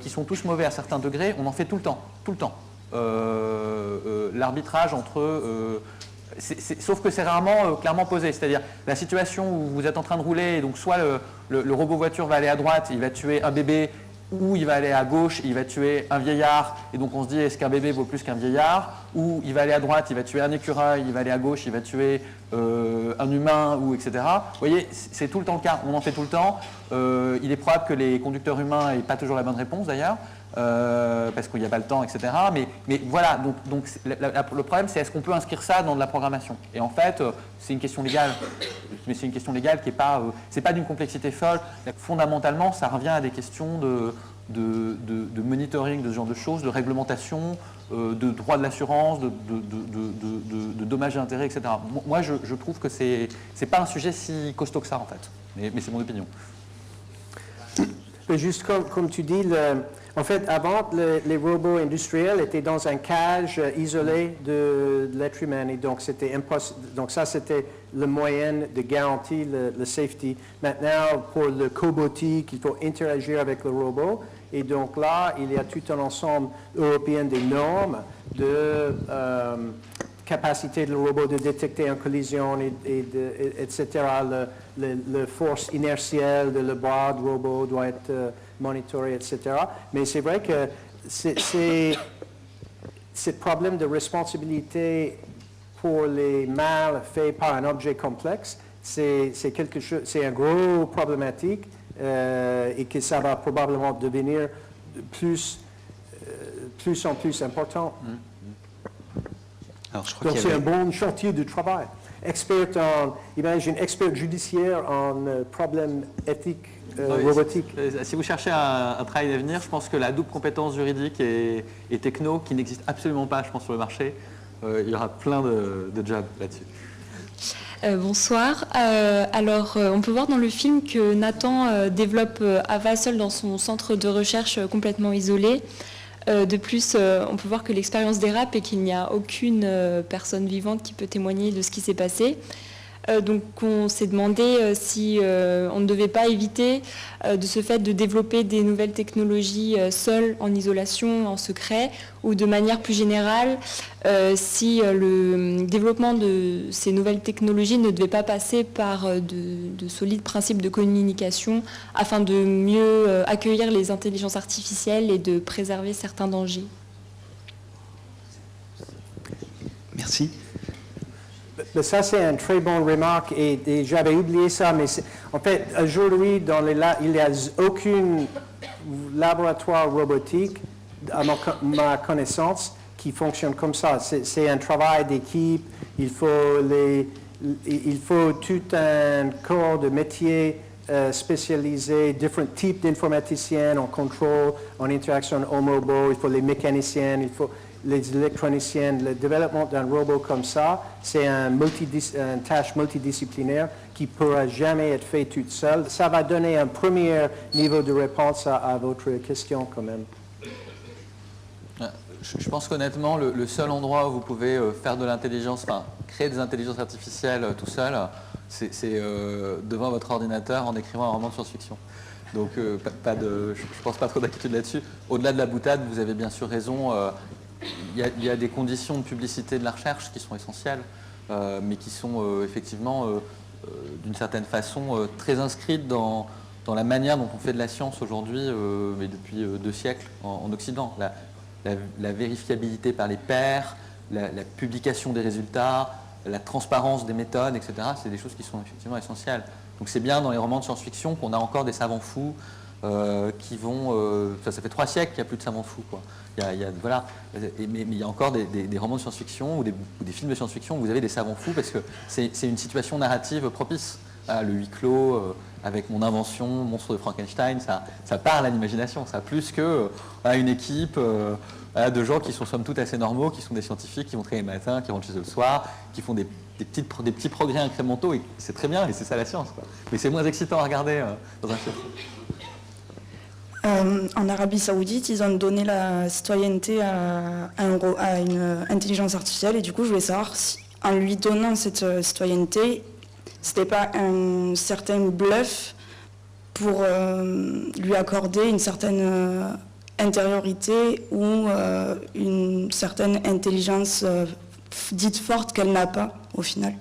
qui sont tous mauvais à certains degrés, on en fait tout le temps, tout le temps. L'arbitrage entre... sauf que c'est rarement clairement posé, c'est-à-dire la situation où vous êtes en train de rouler, et donc soit le robot voiture va aller à droite, il va tuer un bébé, ou il va aller à gauche, il va tuer un vieillard, et donc on se dit est-ce qu'un bébé vaut plus qu'un vieillard, ou il va aller à droite, il va tuer un écureuil, il va aller à gauche, il va tuer un humain, ou etc. Vous voyez, c'est tout le temps le cas, on en fait tout le temps. Il est probable que les conducteurs humains n'aient pas toujours la bonne réponse d'ailleurs, parce qu'il n'y a pas le temps, etc. Mais voilà, donc le problème c'est est-ce qu'on peut inscrire ça dans de la programmation? Et en fait, c'est une question légale, mais c'est une question légale qui n'est pas, c'est pas d'une complexité folle. Fondamentalement, ça revient à des questions de monitoring, de ce genre de choses, de réglementation, de droit de l'assurance, de dommages et intérêts, etc. Moi, je trouve que c'est pas un sujet si costaud que ça, en fait. Mais c'est mon opinion. Mais juste comme tu dis, en fait, avant, les robots industriels étaient dans un cage isolé de l'être humain. Et donc, c'était impossible. Donc, ça, c'était le moyen de garantir le safety. Maintenant, pour le cobotique, il faut interagir avec le robot. Et donc là, il y a tout un ensemble européen des normes de capacité du robot de détecter une collision, etc. Le force inertielle de le bras du robot doit être monitoré, etc. Mais c'est vrai que ce problème de responsabilité pour les mal faits par un objet complexe, c'est quelque chose, c'est un gros problématique et que ça va probablement devenir plus en plus important. Alors, je crois donc c'est un bon chantier de travail. Imagine, expert judiciaire en problèmes éthiques robotiques. Si vous cherchez un travail d'avenir, je pense que la double compétence juridique et techno, qui n'existe absolument pas, je pense, sur le marché, il y aura plein de jobs là-dessus. Bonsoir. Alors, on peut voir dans le film que Nathan développe Ava seul dans son centre de recherche complètement isolé. De plus, on peut voir que l'expérience dérape et qu'il n'y a aucune personne vivante qui peut témoigner de ce qui s'est passé. Donc on s'est demandé si on ne devait pas éviter de ce fait de développer des nouvelles technologies seules, en isolation, en secret, ou de manière plus générale, si le développement de ces nouvelles technologies ne devait pas passer par de solides principes de communication afin de mieux accueillir les intelligences artificielles et de préserver certains dangers. Merci. Mais ça, c'est une très bonne remarque et j'avais oublié ça. Mais en fait, aujourd'hui, il n'y a aucun laboratoire robotique, à ma connaissance, qui fonctionne comme ça. C'est un travail d'équipe. Il faut tout un corps de métier spécialisé, différents types d'informaticiens en contrôle, en interaction au robot. Il faut les mécaniciens, il faut les électroniciens. Le développement d'un robot comme ça, c'est une tâche multidisciplinaire qui ne pourra jamais être faite toute seule. Ça va donner un premier niveau de réponse à votre question quand même. Je pense qu'honnêtement, le seul endroit où vous pouvez faire de l'intelligence, enfin créer des intelligences artificielles tout seul, c'est devant votre ordinateur en écrivant un roman de science-fiction. Donc je ne pense pas trop d'inquiétude là-dessus. Au-delà de la boutade, vous avez bien sûr raison. Il y a des conditions de publicité de la recherche qui sont essentielles, mais qui sont effectivement, d'une certaine façon, très inscrites dans la manière dont on fait de la science aujourd'hui, mais depuis 2 siècles en Occident. La vérifiabilité par les pairs, la publication des résultats, la transparence des méthodes, etc., c'est des choses qui sont effectivement essentielles. Donc c'est bien dans les romans de science-fiction qu'on a encore des savants fous qui vont... ça fait 3 siècles qu'il n'y a plus de savants fous, quoi. Voilà. Mais il y a encore des romans de science-fiction ou des films de science-fiction où vous avez des savants fous parce que c'est une situation narrative propice. Le huis clos, avec mon invention, monstre de Frankenstein, ça parle à l'imagination. Ça plus que une équipe de gens qui sont somme toute assez normaux, qui sont des scientifiques, qui vont travailler le matin, qui rentrent chez eux le soir, qui font des petits progrès incrémentaux. Et c'est très bien, et c'est ça la science, quoi. Mais c'est moins excitant à regarder dans un film. En Arabie Saoudite, ils ont donné la citoyenneté à une intelligence artificielle et du coup, je voulais savoir si, en lui donnant cette citoyenneté, c'était pas un certain bluff pour lui accorder une certaine intériorité ou une certaine intelligence dite forte qu'elle n'a pas au final.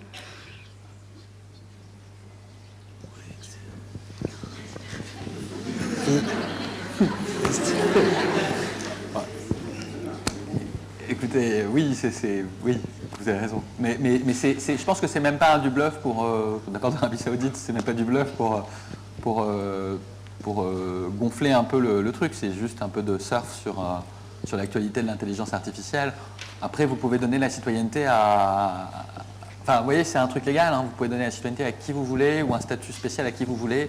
écoutez, oui, oui, vous avez raison. Mais je pense que c'est même pas du bluff pour l'accord d'Arabie Saoudite, c'est même pas du bluff pour gonfler un peu le truc. C'est juste un peu de surf sur l'actualité de l'intelligence artificielle. Après, vous pouvez donner la citoyenneté à... Enfin, vous voyez, c'est un truc légal, hein, vous pouvez donner la citoyenneté à qui vous voulez ou un statut spécial à qui vous voulez.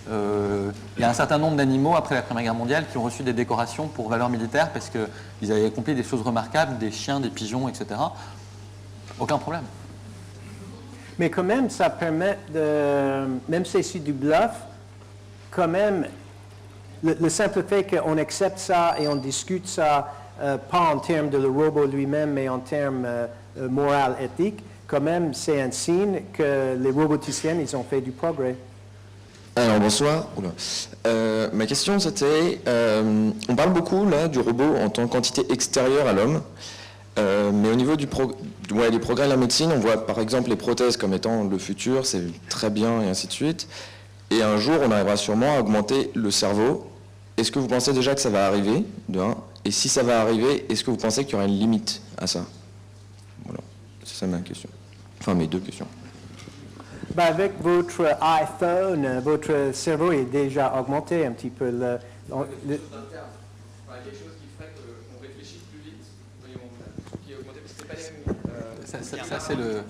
Il y a un certain nombre d'animaux après la Première Guerre mondiale qui ont reçu des décorations pour valeur militaire parce qu'ils avaient accompli des choses remarquables, des chiens, des pigeons, etc. Aucun problème. Mais quand même, ça permet de, même si c'est du bluff, quand même, le simple fait qu'on accepte ça et on discute ça, pas en termes de le robot lui-même, mais en termes moral, éthiques, quand même, c'est un signe que les roboticiens, ils ont fait du progrès. Alors bonsoir. Ma question c'était, on parle beaucoup là du robot en tant qu'entité extérieure à l'homme, mais au niveau des progrès de la médecine, on voit par exemple les prothèses comme étant le futur, c'est très bien et ainsi de suite. Et un jour, on arrivera sûrement à augmenter le cerveau. Est-ce que vous pensez déjà que ça va arriver, de un? Et si ça va arriver, est-ce que vous pensez qu'il y aura une limite à ça? Voilà, c'est ça ma question. Enfin mes deux questions. Ben avec votre iPhone, votre cerveau est déjà augmenté un petit peu. Quelque chose qui ferait qu'on réfléchisse plus vite, qui est augmenté, parce que c'est pas les mêmes. Ça, c'est le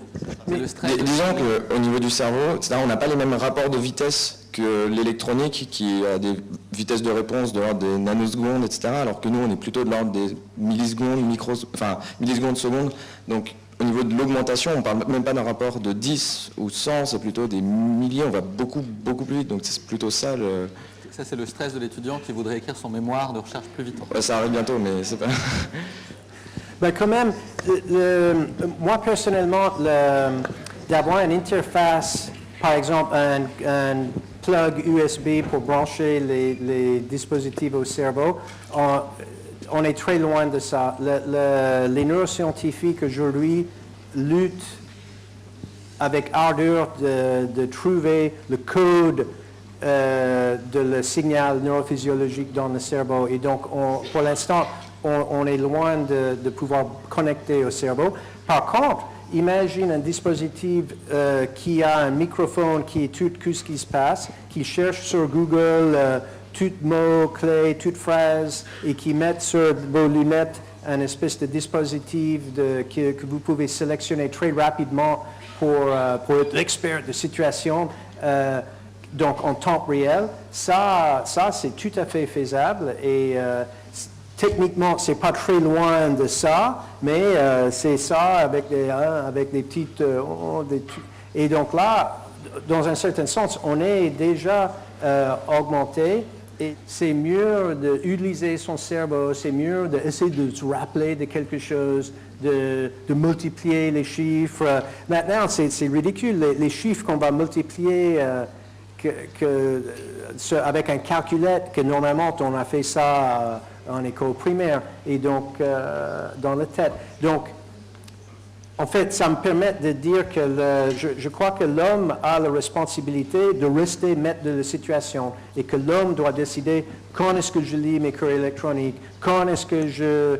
stress. Disons qu'au niveau du cerveau, on n'a pas les mêmes rapports de vitesse que l'électronique qui a des vitesses de réponse de l'ordre des nanosecondes, etc. Alors que nous, on est plutôt de l'ordre des millisecondes, millisecondes, secondes. Donc, au niveau de l'augmentation, on ne parle même pas d'un rapport de 10 ou 100, c'est plutôt des milliers, on va beaucoup plus vite. Donc, c'est plutôt ça le... Ça, c'est le stress de l'étudiant qui voudrait écrire son mémoire de recherche plus vite. Ça arrive bientôt, mais c'est pas... Ben quand même, moi personnellement, d'avoir une interface, par exemple un plug USB pour brancher les dispositifs au cerveau, on est très loin de ça. Les neuroscientifiques aujourd'hui luttent avec ardeur de trouver le code de le signal neurophysiologique dans le cerveau. Et donc, pour l'instant, on est loin de pouvoir connecter au cerveau. Par contre, imagine un dispositif qui a un microphone qui étudie tout ce qui se passe, qui cherche sur Google tout mot, clé, toute phrase, et qui met sur vos lunettes un espèce de dispositif que vous pouvez sélectionner très rapidement pour être l'expert de situation. Donc en temps réel, ça c'est tout à fait faisable et techniquement c'est pas très loin de ça, mais c'est ça avec des petites... et donc là, dans un certain sens, on est déjà augmenté et c'est mieux d'utiliser son cerveau, c'est mieux d'essayer de se rappeler de quelque chose, de multiplier les chiffres. Maintenant, c'est ridicule, les chiffres qu'on va multiplier avec un calculette, que normalement on a fait ça en école primaire et donc dans la tête. Donc, en fait, ça me permet de dire que je crois que l'homme a la responsabilité de rester maître de la situation et que l'homme doit décider quand est-ce que je lis mes courriers électroniques, quand est-ce que je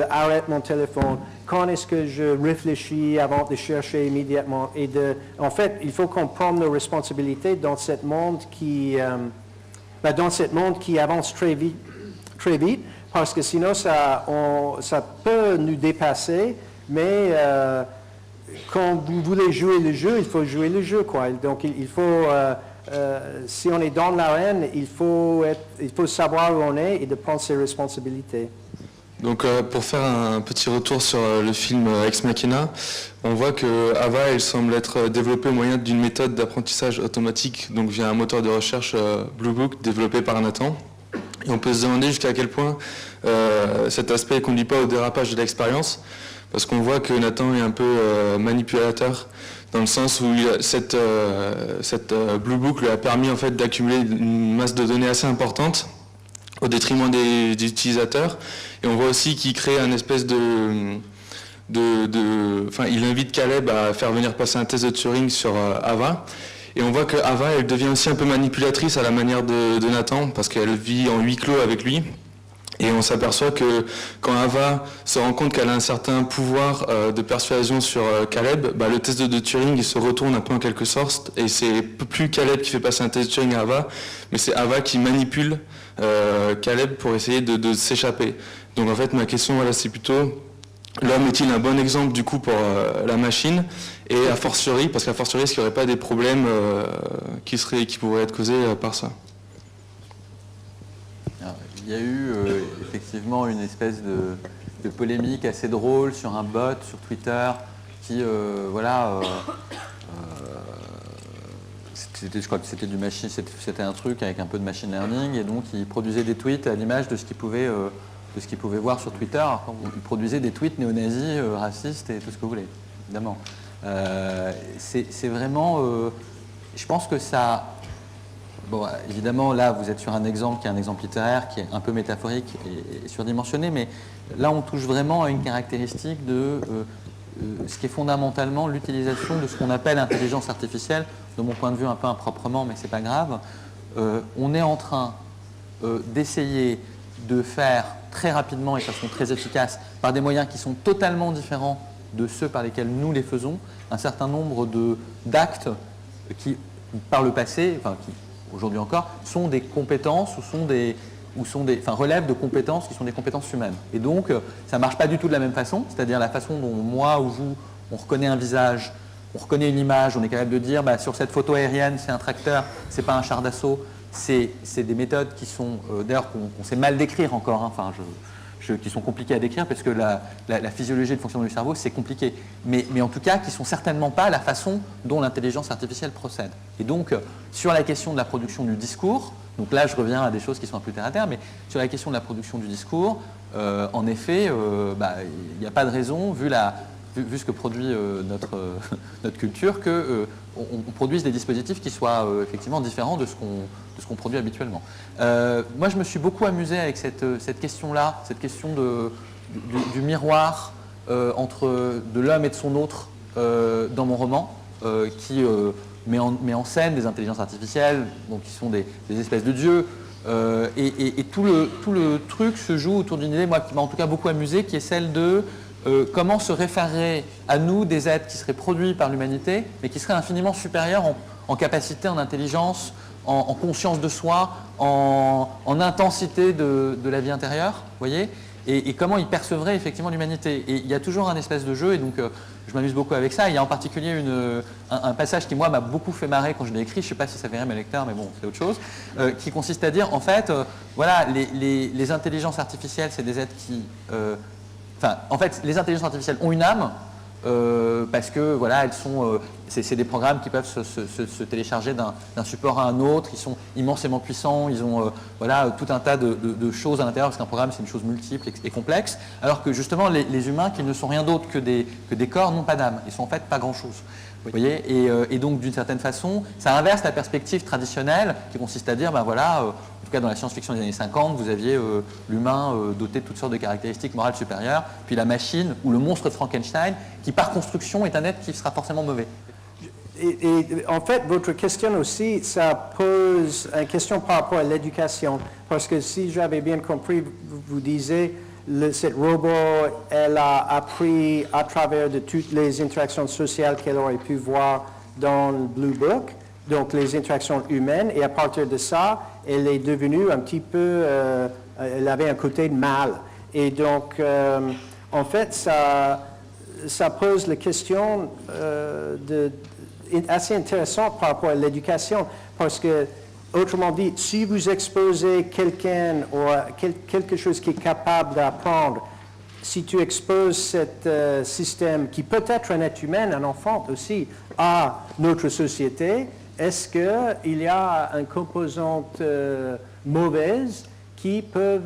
arrête mon téléphone, quand est-ce que je réfléchis avant de chercher immédiatement. En fait, il faut qu'on prenne nos responsabilités dans ce monde qui avance très vite, parce que sinon ça peut nous dépasser. Mais quand vous voulez jouer le jeu, il faut jouer le jeu, quoi. Donc il faut, si on est dans l'arène, il faut savoir où on est et de prendre ses responsabilités. Donc pour faire un petit retour sur le film Ex Machina, on voit que Ava, elle semble être développée au moyen d'une méthode d'apprentissage automatique, donc via un moteur de recherche Blue Book développé par Nathan. Et on peut se demander jusqu'à quel point cet aspect ne conduit pas au dérapage de l'expérience. Parce qu'on voit que Nathan est un peu manipulateur, dans le sens où cette Blue Book lui a permis en fait d'accumuler une masse de données assez importante au détriment des utilisateurs. Et on voit aussi qu'il crée un espèce il invite Caleb à faire venir passer un test de Turing sur Ava. Et on voit que Ava, elle devient aussi un peu manipulatrice à la manière de Nathan, parce qu'elle vit en huis clos avec lui. Et on s'aperçoit que quand Ava se rend compte qu'elle a un certain pouvoir de persuasion sur Caleb, le test de Turing il se retourne un peu en quelque sorte, et c'est plus Caleb qui fait passer un test de Turing à Ava, mais c'est Ava qui manipule Caleb pour essayer de s'échapper. Donc en fait ma question voilà, c'est plutôt l'homme est-il un bon exemple du coup pour la machine, et a fortiori, parce qu'à fortiori est-ce qu'il n'y aurait pas des problèmes qui pourraient être causés par ça? Il y a eu effectivement une espèce de polémique assez drôle sur un bot sur Twitter qui, je crois que c'était du machine, c'était un truc avec un peu de machine learning, et donc il produisait des tweets à l'image de ce qu'il pouvait voir sur Twitter. Il produisait des tweets néo-nazis, racistes et tout ce que vous voulez, évidemment. C'est vraiment, je pense que ça. Bon, évidemment, là, vous êtes sur un exemple qui est un exemple littéraire, qui est un peu métaphorique et surdimensionné, mais là, on touche vraiment à une caractéristique de ce qui est fondamentalement l'utilisation de ce qu'on appelle intelligence artificielle, de mon point de vue un peu improprement, mais c'est pas grave. On est en train d'essayer de faire très rapidement et de façon très efficace, par des moyens qui sont totalement différents de ceux par lesquels nous les faisons, un certain nombre d'actes qui, par le passé, qui aujourd'hui encore, sont des compétences relèvent de compétences qui sont des compétences humaines. Et donc, ça ne marche pas du tout de la même façon, c'est-à-dire la façon dont moi ou vous, on reconnaît un visage, on reconnaît une image, on est capable de dire sur cette photo aérienne, c'est un tracteur, c'est pas un char d'assaut, c'est des méthodes qui sont, d'ailleurs, qu'on sait mal décrire encore, qui sont compliquées à décrire parce que la physiologie et le fonctionnement du cerveau, c'est compliqué. Mais en tout cas, qui ne sont certainement pas la façon dont l'intelligence artificielle procède. Et donc, sur la question de la production du discours, donc là, je reviens à des choses qui sont un peu terre à terre, mais sur la question de la production du discours, en effet, il n'y a pas de raison, vu ce que produit notre culture, qu'on produise des dispositifs qui soient effectivement différents de ce qu'on produit habituellement. Moi, je me suis beaucoup amusé avec cette question-là, cette question du miroir de l'homme et de son autre dans mon roman, qui met en scène des intelligences artificielles, donc qui sont des espèces de dieux. Et tout le truc se joue autour d'une idée, moi, qui m'a en tout cas beaucoup amusé, qui est celle de comment se référeraient à nous des êtres qui seraient produits par l'humanité, mais qui seraient infiniment supérieurs en capacité, en intelligence, en conscience de soi, en intensité de la vie intérieure, vous voyez, et comment ils percevraient effectivement l'humanité. Et il y a toujours un espèce de jeu, et donc je m'amuse beaucoup avec ça. Il y a en particulier un passage qui, moi, m'a beaucoup fait marrer quand je l'ai écrit, je ne sais pas si ça fait rire mes lecteurs, mais bon, c'est autre chose, qui consiste à dire, en fait, les intelligences artificielles, c'est des êtres qui... en fait, les intelligences artificielles ont une âme, parce que elles sont, c'est des programmes qui peuvent se télécharger d'un support à un autre, ils sont immensément puissants, ils ont tout un tas de choses à l'intérieur, parce qu'un programme c'est une chose multiple et complexe, alors que justement les humains qui ne sont rien d'autre que des corps n'ont pas d'âme, ils sont en fait pas grand chose. Vous voyez, et donc d'une certaine façon, ça inverse la perspective traditionnelle qui consiste à dire, en tout cas dans la science-fiction des années 50, vous aviez l'humain doté de toutes sortes de caractéristiques morales supérieures, puis la machine ou le monstre de Frankenstein, qui par construction est un être qui sera forcément mauvais. Et en fait, votre question aussi, ça pose une question par rapport à l'éducation. Parce que si j'avais bien compris, vous disiez, cette robot, elle a appris à travers de toutes les interactions sociales qu'elle aurait pu voir dans le Blue Book, donc les interactions humaines, et à partir de ça, elle est devenue un petit peu, elle avait un côté de mal. Et donc, en fait, ça pose la question assez intéressante par rapport à l'éducation, parce que, autrement dit, si vous exposez quelqu'un ou quelque chose qui est capable d'apprendre, si tu exposes ce système, qui peut être un être humain, un enfant aussi, à notre société, est-ce qu'il y a une composante mauvaise qui peut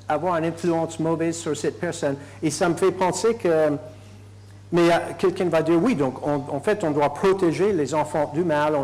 avoir une influence mauvaise sur cette personne? Et ça me fait penser que... Mais quelqu'un va dire, oui, donc en fait, on doit protéger les enfants du mal,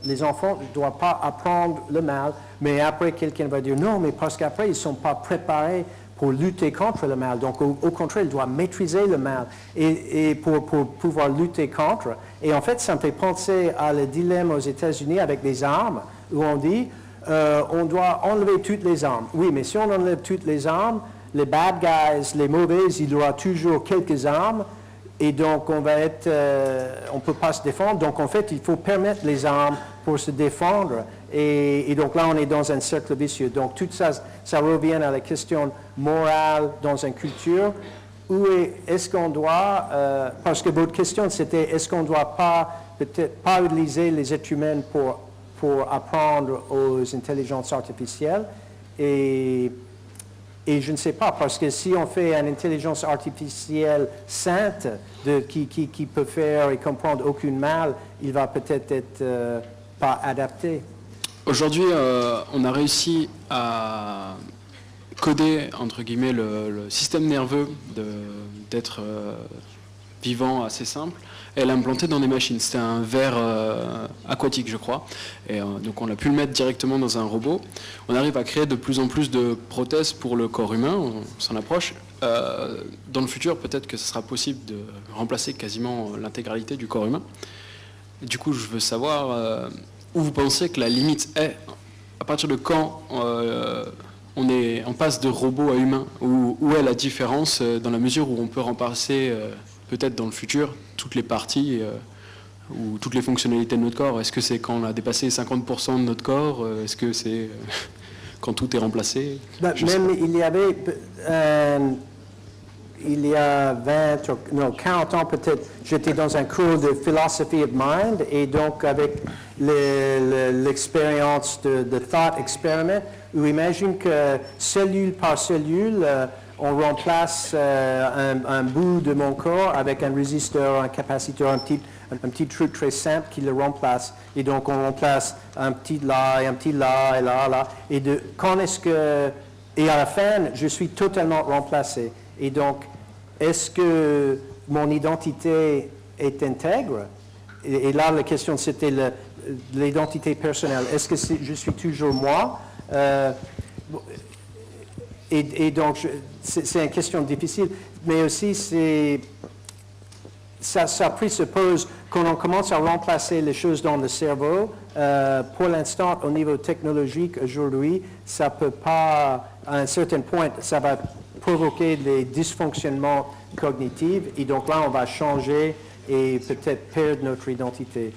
les enfants ne doivent pas apprendre le mal, mais après, quelqu'un va dire, non, mais parce qu'après, ils ne sont pas préparés pour lutter contre le mal. Donc, au contraire, ils doivent maîtriser le mal et pour pouvoir lutter contre. Et en fait, ça me fait penser à le dilemme aux États-Unis avec les armes, où on dit, on doit enlever toutes les armes. Oui, mais si on enlève toutes les armes, les bad guys, les mauvais, il y aura toujours quelques armes, et donc on va être, on ne peut pas se défendre. Donc en fait, il faut permettre les armes pour se défendre. Et donc là, on est dans un cercle vicieux. Donc tout ça, ça revient à la question morale dans une culture. Où est-ce qu'on doit, parce que votre question c'était, est-ce qu'on ne doit peut-être pas utiliser les êtres humains pour apprendre aux intelligences artificielles, et je ne sais pas, parce que si on fait une intelligence artificielle sainte qui peut faire et comprendre aucun mal, il va peut-être être pas adapté. Aujourd'hui, on a réussi à coder, entre guillemets, le système nerveux d'être vivant assez simple et l'implanter dans des machines. C'était un ver aquatique, je crois. Et donc on a pu le mettre directement dans un robot. On arrive à créer de plus en plus de prothèses pour le corps humain, on s'en approche. Dans le futur, peut-être que ce sera possible de remplacer quasiment l'intégralité du corps humain. Et du coup, je veux savoir où vous pensez que la limite est, à partir de quand on passe de robot à humain, où est la différence dans la mesure où on peut remplacer peut-être dans le futur toutes les parties ou toutes les fonctionnalités de notre corps. Est-ce que c'est quand on a dépassé 50% de notre corps? Est-ce que c'est quand tout est remplacé? Même il y a 40 ans peut-être, j'étais dans un cours de Philosophy of Mind, et donc avec l'expérience de Thought Experiment, où imagine que cellule par cellule, on remplace un bout de mon corps avec un résisteur, un capaciteur, un petit truc très simple qui le remplace. Et donc on remplace un petit là, et un petit là, et là. Et à la fin, je suis totalement remplacé. Et donc, est-ce que mon identité est intègre? Et là, la question, c'était l'identité personnelle. Est-ce que je suis toujours moi? Et donc, c'est une question difficile, mais aussi ça présuppose quand on commence à remplacer les choses dans le cerveau. Pour l'instant, au niveau technologique, aujourd'hui, ça peut pas, à un certain point, ça va provoquer des dysfonctionnements cognitifs, et donc là, on va changer et peut-être perdre notre identité.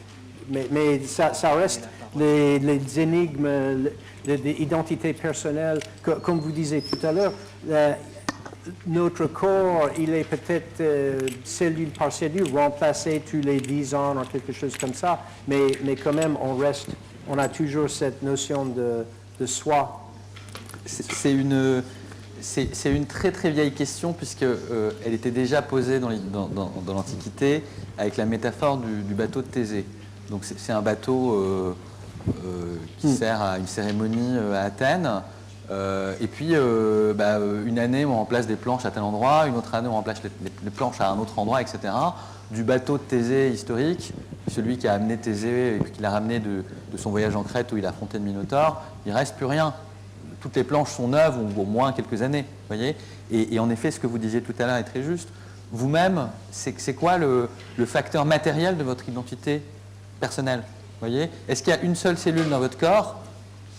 Mais ça reste les énigmes, l'identité personnelle. Comme vous disiez tout à l'heure, notre corps, il est peut-être cellule par cellule remplacé tous les 10 ans ou quelque chose comme ça, mais quand même, on a toujours cette notion de soi. C'est une très très vieille question, puisqu'elle était déjà posée dans l'Antiquité avec la métaphore du bateau de Thésée. Donc c'est un bateau qui sert à une cérémonie à Athènes, et puis une année on remplace des planches à tel endroit, une autre année on remplace les planches à un autre endroit, etc. Du bateau de Thésée historique, celui qui a amené Thésée et qui l'a ramené de son voyage en Crète où il a affronté le Minotaure, il ne reste plus rien. Toutes les planches sont neuves, ou au moins quelques années, voyez. Et en effet, ce que vous disiez tout à l'heure est très juste. Vous-même, c'est quoi le facteur matériel de votre identité personnelle, voyez? Est-ce qu'il y a une seule cellule dans votre corps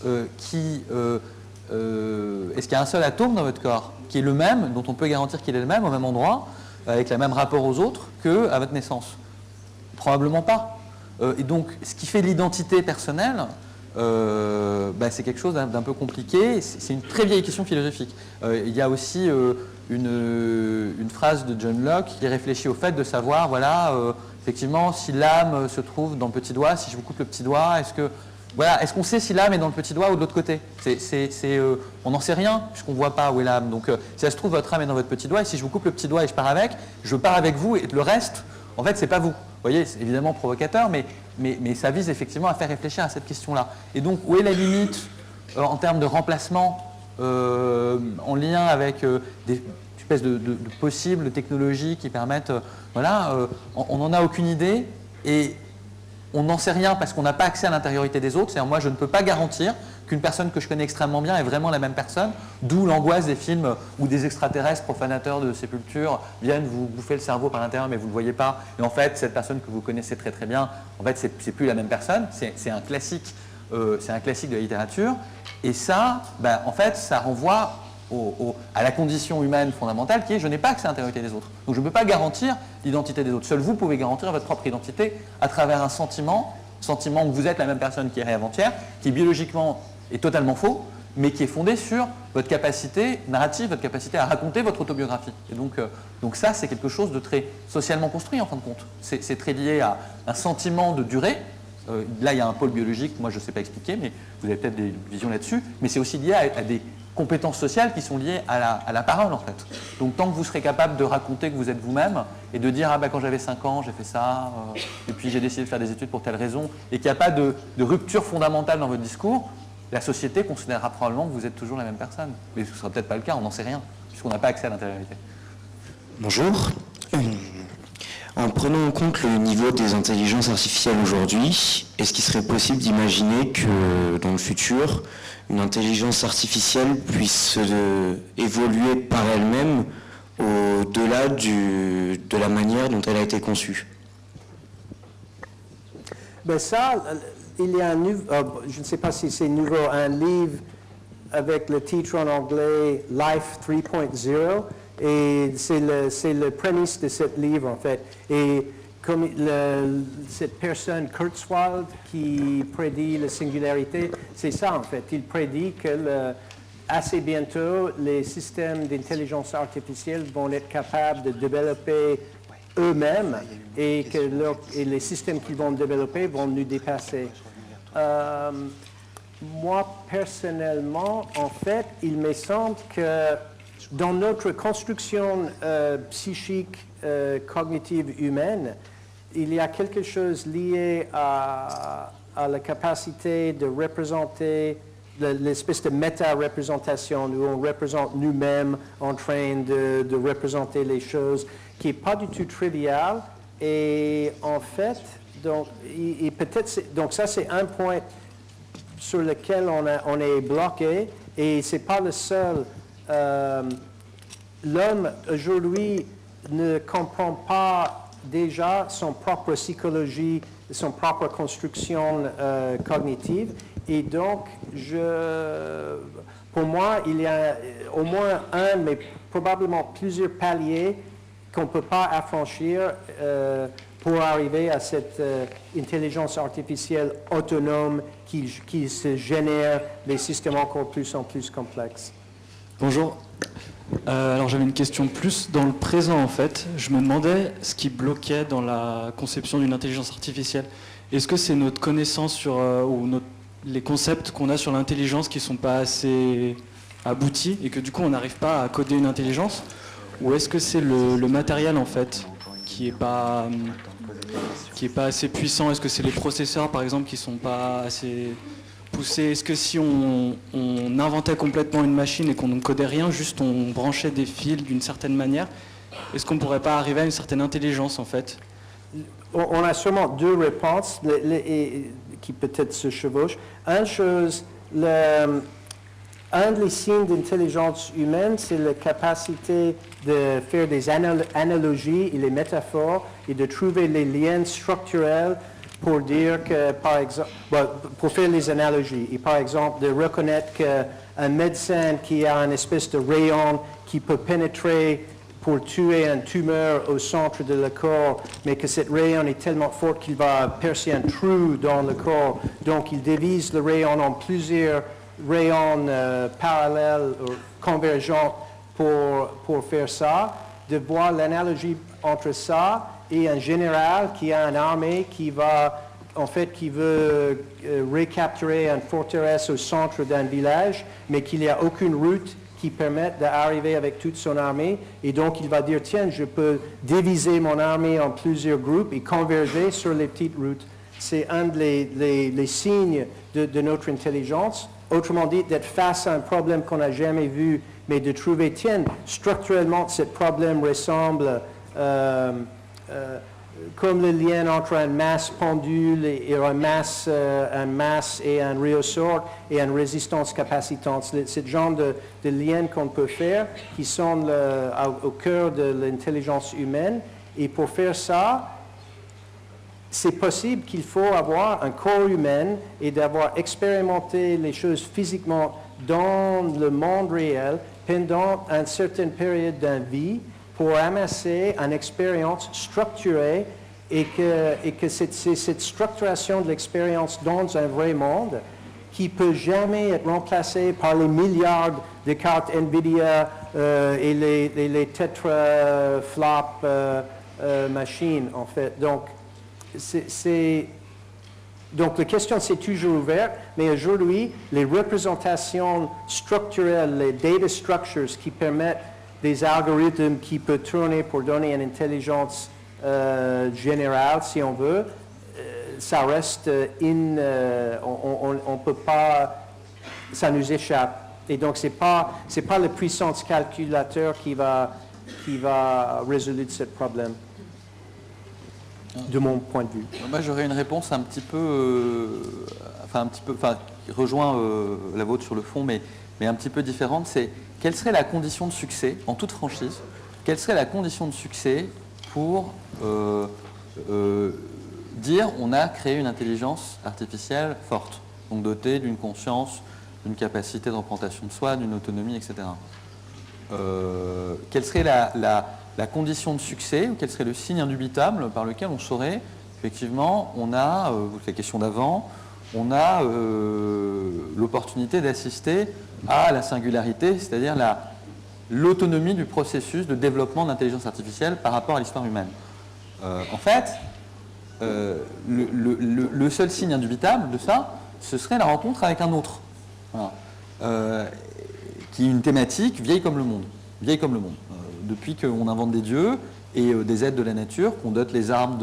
est-ce qu'il y a un seul atome dans votre corps qui est le même, dont on peut garantir qu'il est le même, au même endroit, avec le même rapport aux autres qu'à votre naissance? Probablement pas. Et donc, ce qui fait l'identité personnelle, c'est quelque chose d'un peu compliqué. C'est une très vieille question philosophique. Il y a aussi une phrase de John Locke qui réfléchit au fait de savoir, effectivement, si l'âme se trouve dans le petit doigt, si je vous coupe le petit doigt, est-ce qu'on sait si l'âme est dans le petit doigt ou de l'autre côté? On n'en sait rien, puisqu'on ne voit pas où est l'âme. Donc, si ça se trouve, votre âme est dans votre petit doigt, et si je vous coupe le petit doigt et je pars avec vous, et le reste, en fait, c'est pas vous. Vous voyez, c'est évidemment provocateur, mais ça vise effectivement à faire réfléchir à cette question-là. Et donc, où est la limite en termes de remplacement en lien avec des espèces de possibles technologies qui permettent... on n'en a aucune idée, et on n'en sait rien parce qu'on n'a pas accès à l'intériorité des autres. C'est-à-dire, moi, je ne peux pas garantir qu'une personne que je connais extrêmement bien est vraiment la même personne, d'où l'angoisse des films où des extraterrestres profanateurs de sépultures viennent vous bouffer le cerveau par l'intérieur, mais vous ne le voyez pas. Et en fait, cette personne que vous connaissez très très bien, en fait, c'est plus la même personne. C'est un classique c'est un classique de la littérature. Et ça, en fait, ça renvoie à la condition humaine fondamentale qui est je n'ai pas accès à l'intériorité des autres. Donc je ne peux pas garantir l'identité des autres. Seul vous pouvez garantir votre propre identité à travers un sentiment que vous êtes la même personne qu'hier et avant-hier, qui biologiquement est totalement faux, mais qui est fondé sur votre capacité narrative, votre capacité à raconter votre autobiographie. Et donc ça, c'est quelque chose de très socialement construit en fin de compte. C'est très lié à un sentiment de durée. Là, il y a un pôle biologique, moi je ne sais pas expliquer, mais vous avez peut-être des visions là-dessus, mais c'est aussi lié à des compétences sociales qui sont liées à la parole en fait. Donc tant que vous serez capable de raconter que vous êtes vous-même et de dire quand j'avais 5 ans j'ai fait ça et puis j'ai décidé de faire des études pour telle raison et qu'il n'y a pas de rupture fondamentale dans votre discours, la société considérera probablement que vous êtes toujours la même personne. Mais ce ne sera peut-être pas le cas, on n'en sait rien, puisqu'on n'a pas accès à l'intériorité. Bonjour. En prenant en compte le niveau des intelligences artificielles aujourd'hui, est-ce qu'il serait possible d'imaginer que dans le futur, une intelligence artificielle puisse évoluer par elle-même au-delà de la manière dont elle a été conçue? Ça, il y a je ne sais pas si c'est nouveau, un livre avec le titre en anglais Life 3.0. Et c'est le prémisse de ce livre, en fait. Et comme cette personne, Kurzweil, qui prédit la singularité, c'est ça, en fait. Il prédit que assez bientôt, les systèmes d'intelligence artificielle vont être capables de développer eux-mêmes et que les systèmes qu'ils vont développer vont nous dépasser. Moi, personnellement, en fait, il me semble que dans notre construction psychique, cognitive humaine, il y a quelque chose lié à la capacité de représenter l'espèce de méta-représentation où on représente nous-mêmes en train de représenter les choses, qui n'est pas du tout trivial. Et en fait, donc ça c'est un point sur lequel on est bloqué, et c'est pas le seul. L'homme aujourd'hui ne comprend pas déjà son propre psychologie, son propre construction cognitive, et donc pour moi il y a au moins un, mais probablement plusieurs paliers qu'on ne peut pas affranchir pour arriver à cette intelligence artificielle autonome qui se génère des systèmes encore plus en plus complexes. Bonjour. Alors j'avais une question plus dans le présent en fait. Je me demandais ce qui bloquait dans la conception d'une intelligence artificielle. Est-ce que c'est notre connaissance sur les concepts qu'on a sur l'intelligence qui ne sont pas assez aboutis et que du coup on n'arrive pas à coder une intelligence? Ou est-ce que c'est le matériel en fait qui est pas assez puissant? Est-ce que c'est les processeurs par exemple qui ne sont pas assez poussés? Est-ce que si on inventait complètement une machine et qu'on ne codait rien, juste on branchait des fils d'une certaine manière, est-ce qu'on ne pourrait pas arriver à une certaine intelligence en fait? On a sûrement deux réponses qui peut-être se chevauchent. Une chose, un des signes d'intelligence humaine, c'est la capacité de faire des analogies et les métaphores et de trouver les liens structurels pour dire que, par exemple, pour faire les analogies, et par exemple de reconnaître qu'un médecin qui a une espèce de rayon qui peut pénétrer pour tuer une tumeur au centre de le corps, mais que cette rayon est tellement forte qu'il va percer un trou dans le corps, donc il divise le rayon en plusieurs rayons parallèles ou convergents pour faire ça, de voir l'analogie entre ça et un général qui a une armée qui veut recapturer une forteresse au centre d'un village, mais qu'il n'y a aucune route qui permette d'arriver avec toute son armée. Et donc, il va dire, tiens, je peux diviser mon armée en plusieurs groupes et converger sur les petites routes. C'est un des signes de notre intelligence. Autrement dit, d'être face à un problème qu'on n'a jamais vu, mais de trouver, tiens, structurellement, ce problème ressemble comme le lien entre un masse pendule et un masse et un ressort et une résistance capacitante. C'est le genre de lien qu'on peut faire qui sont au cœur de l'intelligence humaine. Et pour faire ça, c'est possible qu'il faut avoir un corps humain et d'avoir expérimenté les choses physiquement dans le monde réel pendant une certaine période d'une vie pour amasser une expérience structurée et que c'est cette structuration de l'expérience dans un vrai monde qui peut jamais être remplacée par les milliards de cartes NVIDIA et les tetraflop machines, en fait. Donc la question c'est toujours ouverte, mais aujourd'hui, les représentations structurelles, les data structures qui permettent des algorithmes qui peuvent tourner pour donner une intelligence générale, si on veut, ça reste on peut pas, ça nous échappe. Et donc c'est pas la puissance calculateur qui va résoudre ce problème, de mon point de vue. Moi j'aurais une réponse un petit peu, qui rejoint la vôtre sur le fond, mais un petit peu différente. C'est quelle serait la condition de succès, en toute franchise, quelle serait la condition de succès pour dire on a créé une intelligence artificielle forte, donc dotée d'une conscience, d'une capacité de représentation de soi, d'une autonomie, etc. Quelle serait la condition de succès, ou quel serait le signe indubitable par lequel on saurait, effectivement, on a, la question d'avant, on a l'opportunité d'assister à la singularité, c'est-à-dire l'autonomie du processus de développement de l'intelligence artificielle par rapport à l'histoire humaine. En fait, le seul signe indubitable de ça, ce serait la rencontre avec un autre, voilà. Qui est une thématique vieille comme le monde. Vieille comme le monde. Depuis qu'on invente des dieux et des êtres de la nature, qu'on dote les armes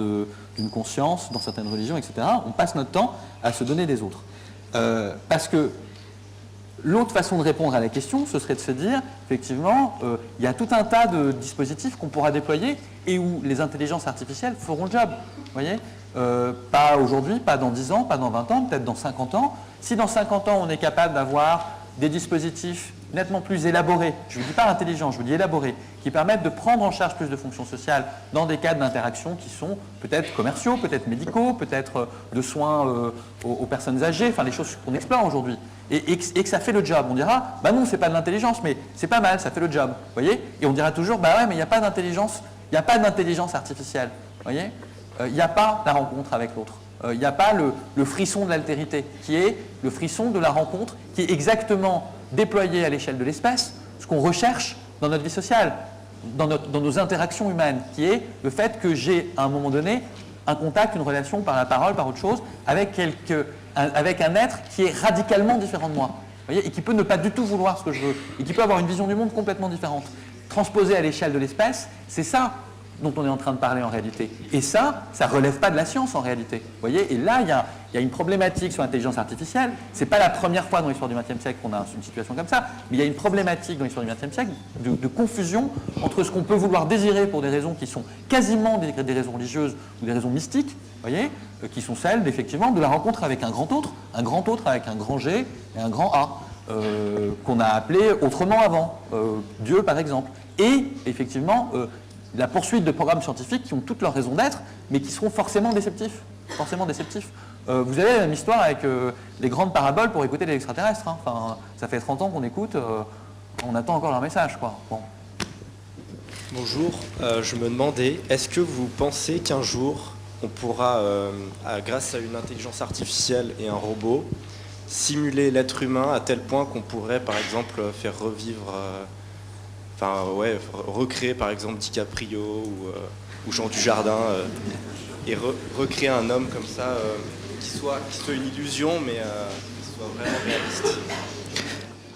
d'une conscience dans certaines religions, etc., on passe notre temps à se donner des autres. Parce que l'autre façon de répondre à la question, ce serait de se dire, effectivement, il y a tout un tas de dispositifs qu'on pourra déployer et où les intelligences artificielles feront le job. Vous voyez, pas aujourd'hui, pas dans 10 ans, pas dans 20 ans, peut-être dans 50 ans. Si dans 50 ans, on est capable d'avoir des dispositifs nettement plus élaborés, je ne vous dis pas intelligents, je vous dis élaborés, qui permettent de prendre en charge plus de fonctions sociales dans des cadres d'interaction qui sont peut-être commerciaux, peut-être médicaux, peut-être de soins aux personnes âgées, enfin les choses qu'on explore aujourd'hui, et que ça fait le job. On dira, bah non, c'est pas de l'intelligence, mais c'est pas mal, ça fait le job, vous voyez. Et on dira toujours, bah ouais, mais il n'y a pas d'intelligence, il n'y a pas d'intelligence artificielle, vous voyez. Il n'y a pas la rencontre avec l'autre. Il n'y a pas le frisson de l'altérité, qui est le frisson de la rencontre, qui est exactement déployé à l'échelle de l'espèce, ce qu'on recherche dans notre vie sociale, dans nos interactions humaines, qui est le fait que j'ai, à un moment donné, un contact, une relation par la parole, par autre chose, avec un être qui est radicalement différent de moi, vous voyez, et qui peut ne pas du tout vouloir ce que je veux, et qui peut avoir une vision du monde complètement différente. Transposé à l'échelle de l'espèce, c'est ça dont on est en train de parler en réalité. Et ça ne relève pas de la science en réalité. Vous voyez, et là, il y a une problématique sur l'intelligence artificielle. Ce n'est pas la première fois dans l'histoire du XXe siècle qu'on a une situation comme ça, mais il y a une problématique dans l'histoire du XXe siècle de confusion entre ce qu'on peut vouloir désirer pour des raisons qui sont quasiment des raisons religieuses ou des raisons mystiques, vous voyez, qui sont celles, effectivement, de la rencontre avec un grand autre avec un grand G et un grand A, qu'on a appelé autrement avant, Dieu par exemple. Et, effectivement, la poursuite de programmes scientifiques qui ont toutes leurs raisons d'être, mais qui seront forcément déceptifs. Vous avez la même histoire avec les grandes paraboles pour écouter les extraterrestres. Hein. Enfin, ça fait 30 ans qu'on écoute, on attend encore leur message, quoi. Bon. Bonjour, je me demandais, est-ce que vous pensez qu'un jour, on pourra, grâce à une intelligence artificielle et un robot, simuler l'être humain à tel point qu'on pourrait, par exemple, faire revivre... recréer par exemple DiCaprio ou Jean Dujardin et recréer un homme comme ça qui soit une illusion mais qui soit vraiment réaliste.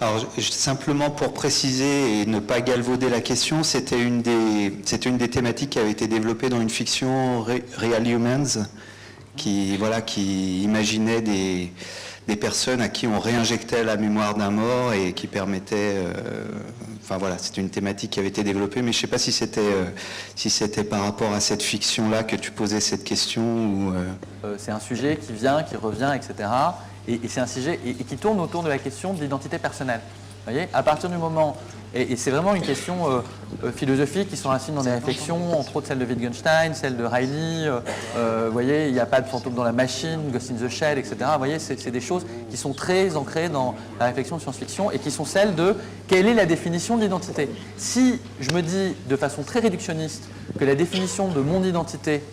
Alors simplement pour préciser et ne pas galvauder la question, c'était une des thématiques qui avait été développée dans une fiction Real Humans qui imaginait des personnes à qui on réinjectait la mémoire d'un mort et qui permettait... c'était une thématique qui avait été développée, mais je ne sais pas si c'était par rapport à cette fiction-là que tu posais cette question ou... C'est un sujet qui vient, qui revient, etc. Et c'est un sujet qui tourne autour de la question de l'identité personnelle. Voyez, à partir du moment, et c'est vraiment une question philosophique qui sont racines dans des réflexions, entre autres celle de Wittgenstein, celle de Riley, vous voyez, il n'y a pas de fantôme dans la machine, Ghost in the Shell, etc. Vous voyez, c'est des choses qui sont très ancrées dans la réflexion de science-fiction et qui sont celles de quelle est la définition de l'identité. Si je me dis de façon très réductionniste que la définition de mon identité,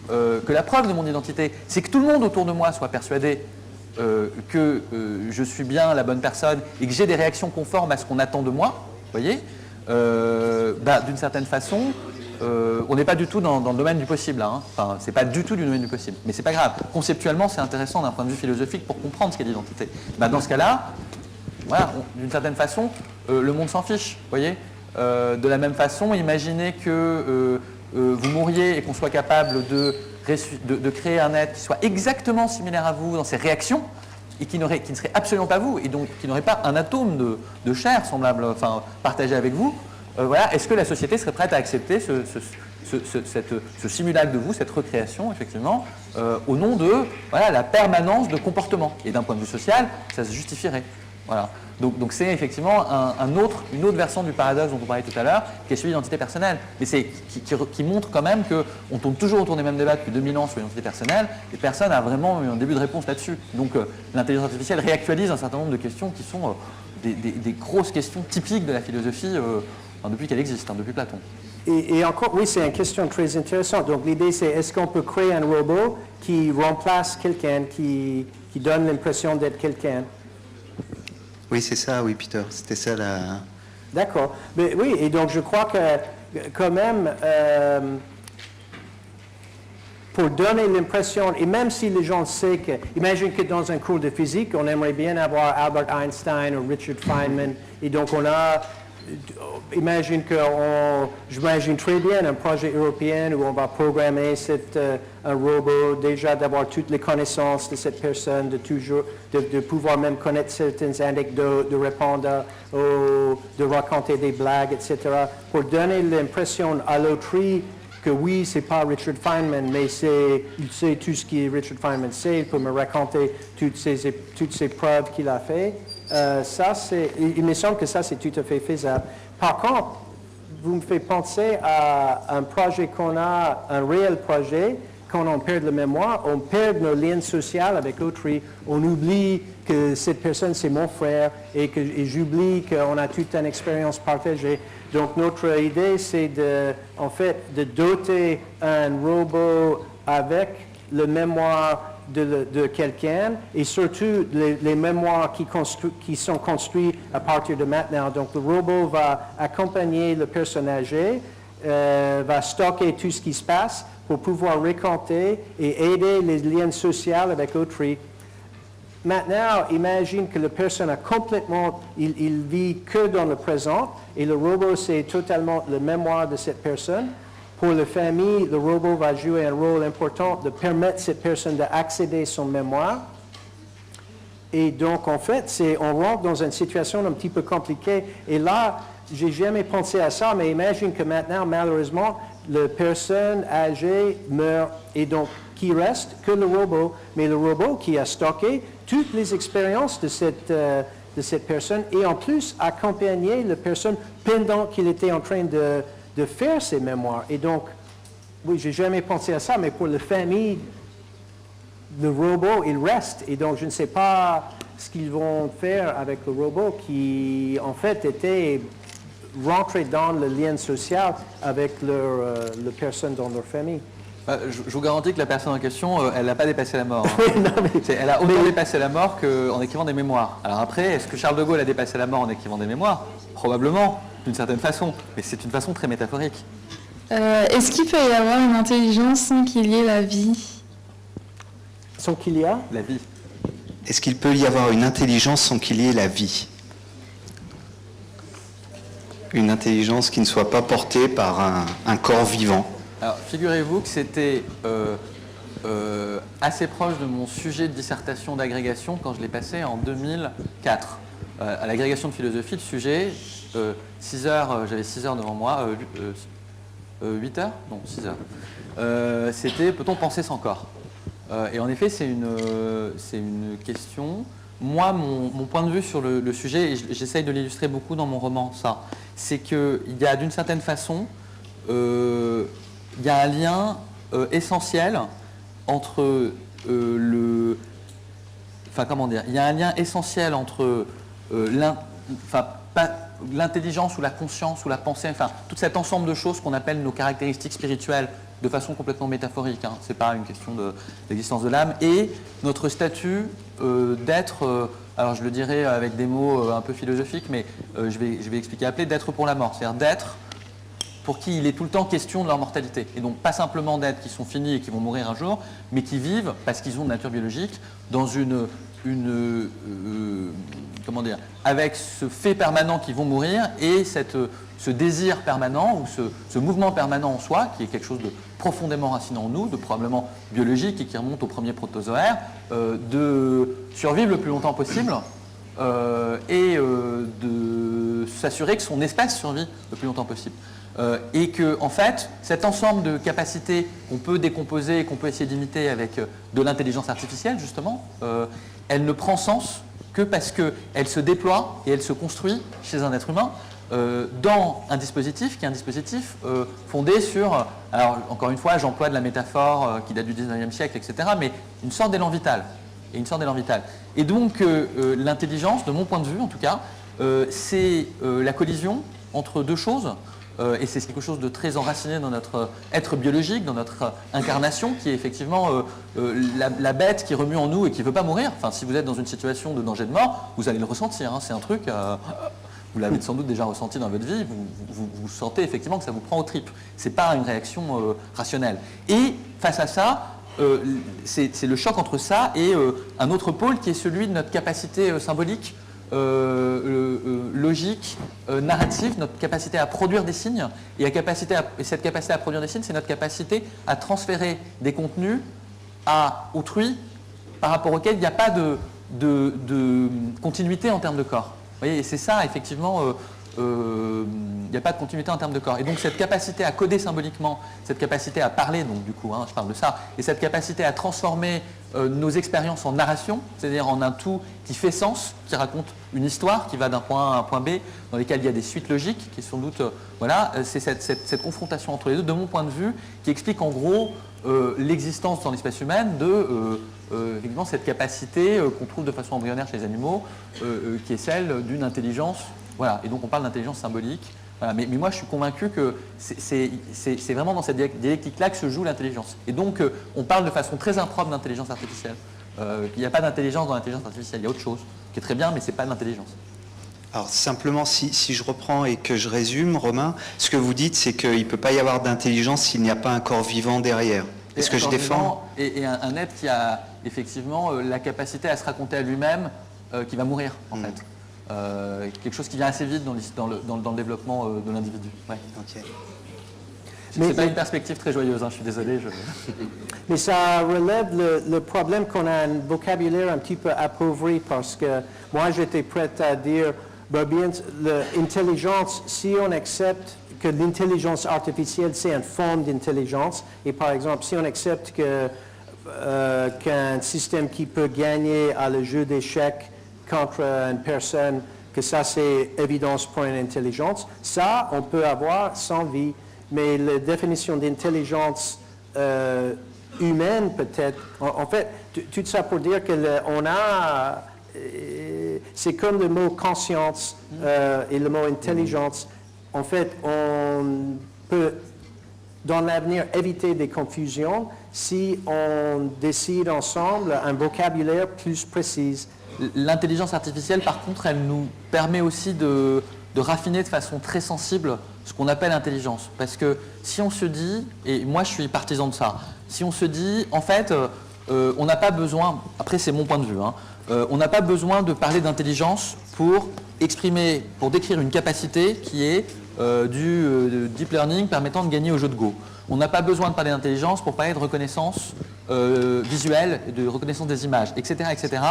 que la preuve de mon identité, c'est que tout le monde autour de moi soit persuadé que je suis bien la bonne personne et que j'ai des réactions conformes à ce qu'on attend de moi, vous voyez, d'une certaine façon, on n'est pas du tout dans le domaine du possible. Hein. Enfin, c'est pas du tout du domaine du possible. Mais c'est pas grave. Conceptuellement, c'est intéressant d'un point de vue philosophique pour comprendre ce qu'est l'identité. Dans ce cas-là, voilà, d'une certaine façon, le monde s'en fiche, vous voyez. De la même façon, imaginez que vous mouriez et qu'on soit capable de créer un être qui soit exactement similaire à vous dans ses réactions et qui ne serait absolument pas vous et donc qui n'aurait pas un atome de chair semblable, enfin partagé avec vous, voilà, est-ce que la société serait prête à accepter ce simulacre de vous, cette recréation effectivement, au nom de la permanence de comportement. Et d'un point de vue social, ça se justifierait. Voilà. Donc c'est effectivement une autre version du paradoxe dont on parlait tout à l'heure, qui est celui de l'identité personnelle. Mais qui montre quand même qu'on tourne toujours autour des mêmes débats depuis 2000 ans sur l'identité personnelle, et personne n'a vraiment eu un début de réponse là-dessus. Donc l'intelligence artificielle réactualise un certain nombre de questions qui sont des grosses questions typiques de la philosophie depuis qu'elle existe, depuis Platon. Et encore, oui, c'est une question très intéressante. Donc l'idée, c'est est-ce qu'on peut créer un robot qui remplace quelqu'un, qui donne l'impression d'être quelqu'un? Oui, c'est ça, oui, Peter. C'était ça la... D'accord. Mais oui, et donc je crois que quand même, pour donner l'impression, et même si les gens savent que, imagine que dans un cours de physique, on aimerait bien avoir Albert Einstein ou Richard Feynman, et donc on a, j'imagine très bien un projet européen où on va programmer un robot, déjà d'avoir toutes les connaissances de cette personne, de pouvoir même connaître certaines anecdotes, de répondre, de raconter des blagues, etc., pour donner l'impression à l'autrui que oui, c'est pas Richard Feynman, mais il sait tout ce que Richard Feynman sait, pour me raconter toutes ces preuves qu'il a fait. Il me semble que ça, c'est tout à fait faisable. Par contre, vous me faites penser à un projet qu'on a, un réel projet, quand on perd la mémoire, on perd nos liens sociaux avec autrui, on oublie que cette personne, c'est mon frère, et j'oublie qu'on a toute une expérience partagée. Donc, notre idée, c'est de doter un robot avec la mémoire de quelqu'un et surtout les mémoires qui sont construites à partir de maintenant. Donc, le robot va accompagner le personne âgée, va stocker tout ce qui se passe pour pouvoir raconter et aider les liens sociaux avec autrui. Maintenant, imagine que la personne a complètement, il vit que dans le présent et le robot, c'est totalement la mémoire de cette personne. Pour la famille, le robot va jouer un rôle important de permettre à cette personne d'accéder à son mémoire. Et donc, en fait, on rentre dans une situation un petit peu compliquée. Et là, j'ai jamais pensé à ça, mais imagine que maintenant, malheureusement, la personne âgée meurt et donc, qui reste que le robot. Mais le robot qui a stocké toutes les expériences de cette personne et en plus accompagner la personne pendant qu'il était en train de faire ses mémoires. Et donc, oui, j'ai jamais pensé à ça, mais pour la famille, le robot, il reste. Et donc, je ne sais pas ce qu'ils vont faire avec le robot qui, en fait, était rentré dans le lien social avec la personne dans leur famille. Je vous garantis que la personne en question, elle n'a pas dépassé la mort. Hein. Elle a autant dépassé la mort qu'en écrivant des mémoires. Alors après, est-ce que Charles de Gaulle a dépassé la mort en écrivant des mémoires? Probablement, d'une certaine façon, mais c'est une façon très métaphorique. Est-ce qu'il peut y avoir une intelligence sans qu'il y ait la vie? Sans qu'il y ait la vie. Est-ce qu'il peut y avoir une intelligence sans qu'il y ait la vie? Une intelligence qui ne soit pas portée par un corps vivant. Alors, figurez-vous que c'était assez proche de mon sujet de dissertation d'agrégation quand je l'ai passé en 2004. À l'agrégation de philosophie, le sujet, 6 heures, j'avais 6 heures devant moi, 8 heures? Non, 6 heures. C'était « Peut-on penser sans corps ?» Et en effet, c'est une question Moi, mon point de vue sur le sujet, et j'essaye de l'illustrer beaucoup dans mon roman, ça, c'est qu'il y a d'une certaine façon, il y a un lien essentiel entre il y a un lien essentiel entre l'intelligence ou la conscience ou la pensée, enfin, tout cet ensemble de choses qu'on appelle nos caractéristiques spirituelles de façon complètement métaphorique, hein, c'est pas une question d'existence de l'âme, et notre statut d'être, alors je le dirais avec des mots un peu philosophiques, mais je vais expliquer appeler d'être pour la mort, c'est-à-dire d'être pour qui il est tout le temps question de leur mortalité. Et donc pas simplement d'êtres qui sont finis et qui vont mourir un jour, mais qui vivent, parce qu'ils ont une nature biologique, dans comment dire, avec ce fait permanent qu'ils vont mourir et ce désir permanent ou ce mouvement permanent en soi, qui est quelque chose de profondément racinant en nous, de probablement biologique et qui remonte au premier protozoaire, de survivre le plus longtemps possible et de s'assurer que son espèce survit le plus longtemps possible. Et que, en fait, cet ensemble de capacités qu'on peut décomposer et qu'on peut essayer d'imiter avec de l'intelligence artificielle, justement, elle ne prend sens que parce qu'elle se déploie et elle se construit chez un être humain dans un dispositif qui est un dispositif fondé sur, alors encore une fois, j'emploie de la métaphore qui date du 19e siècle, etc., mais une sorte d'élan vital. Et donc, l'intelligence, de mon point de vue en tout cas, c'est la collision entre deux choses. Et c'est quelque chose de très enraciné dans notre être biologique, dans notre incarnation, qui est effectivement la bête qui remue en nous et qui ne veut pas mourir. Enfin, si vous êtes dans une situation de danger de mort, vous allez le ressentir. Hein. C'est un truc, vous l'avez sans doute déjà ressenti dans votre vie, vous sentez effectivement que ça vous prend aux tripes. Ce n'est pas une réaction rationnelle. Et face à ça, c'est le choc entre ça et un autre pôle qui est celui de notre capacité symbolique, logique, narrative, notre capacité à produire des signes. Et cette capacité à produire des signes, c'est notre capacité à transférer des contenus à autrui par rapport auquel il n'y a pas de continuité en termes de corps. Vous voyez, et c'est ça, effectivement, il n'y a pas de continuité en termes de corps. Et donc cette capacité à coder symboliquement, cette capacité à parler, donc du coup, hein, je parle de ça, et cette capacité à transformer nos expériences en narration, c'est-à-dire en un tout qui fait sens, qui raconte une histoire qui va d'un point A à un point B, dans lesquelles il y a des suites logiques, qui sans doute, c'est cette confrontation entre les deux, de mon point de vue, qui explique en gros l'existence dans l'espèce humaine de évidemment cette capacité qu'on trouve de façon embryonnaire chez les animaux, qui est celle d'une intelligence. Voilà, et donc on parle d'intelligence symbolique. Voilà, mais moi je suis convaincu que c'est vraiment dans cette dialectique-là que se joue l'intelligence. Et donc on parle de façon très impropre d'intelligence artificielle. Il n'y a pas d'intelligence dans l'intelligence artificielle, il y a autre chose qui est très bien, mais ce n'est pas de l'intelligence. Alors simplement, si je reprends et que je résume, Romain, ce que vous dites, c'est qu'il ne peut pas y avoir d'intelligence s'il n'y a pas un corps vivant derrière. Est-ce que je défends et un être qui a effectivement la capacité à se raconter à lui-même qui va mourir, en fait. Quelque chose qui vient assez vite dans le développement de l'individu. Ouais. Okay. C'est pas une perspective très joyeuse, hein, je suis désolé. Mais ça relève le problème qu'on a un vocabulaire un petit peu appauvri parce que moi j'étais prête à dire, bien, l'intelligence, si on accepte que l'intelligence artificielle c'est une forme d'intelligence, et par exemple si on accepte qu'un système qui peut gagner à le jeu d'échecs contre une personne, que ça c'est évidence pour une intelligence, ça on peut avoir sans vie. Mais la définition d'intelligence humaine peut-être, en fait, tout ça pour dire qu'on a, c'est comme le mot conscience et le mot intelligence. En fait, on peut dans l'avenir éviter des confusions si on décide ensemble un vocabulaire plus précis. L'intelligence artificielle, par contre, elle nous permet aussi de raffiner de façon très sensible ce qu'on appelle intelligence. Parce que si on se dit, et moi je suis partisan de ça, si on se dit, en fait, on n'a pas besoin, après c'est mon point de vue, hein, on n'a pas besoin de parler d'intelligence pour décrire une capacité qui est du deep learning permettant de gagner au jeu de Go. On n'a pas besoin de parler d'intelligence pour parler de reconnaissance visuelle, de reconnaissance des images, etc. etc.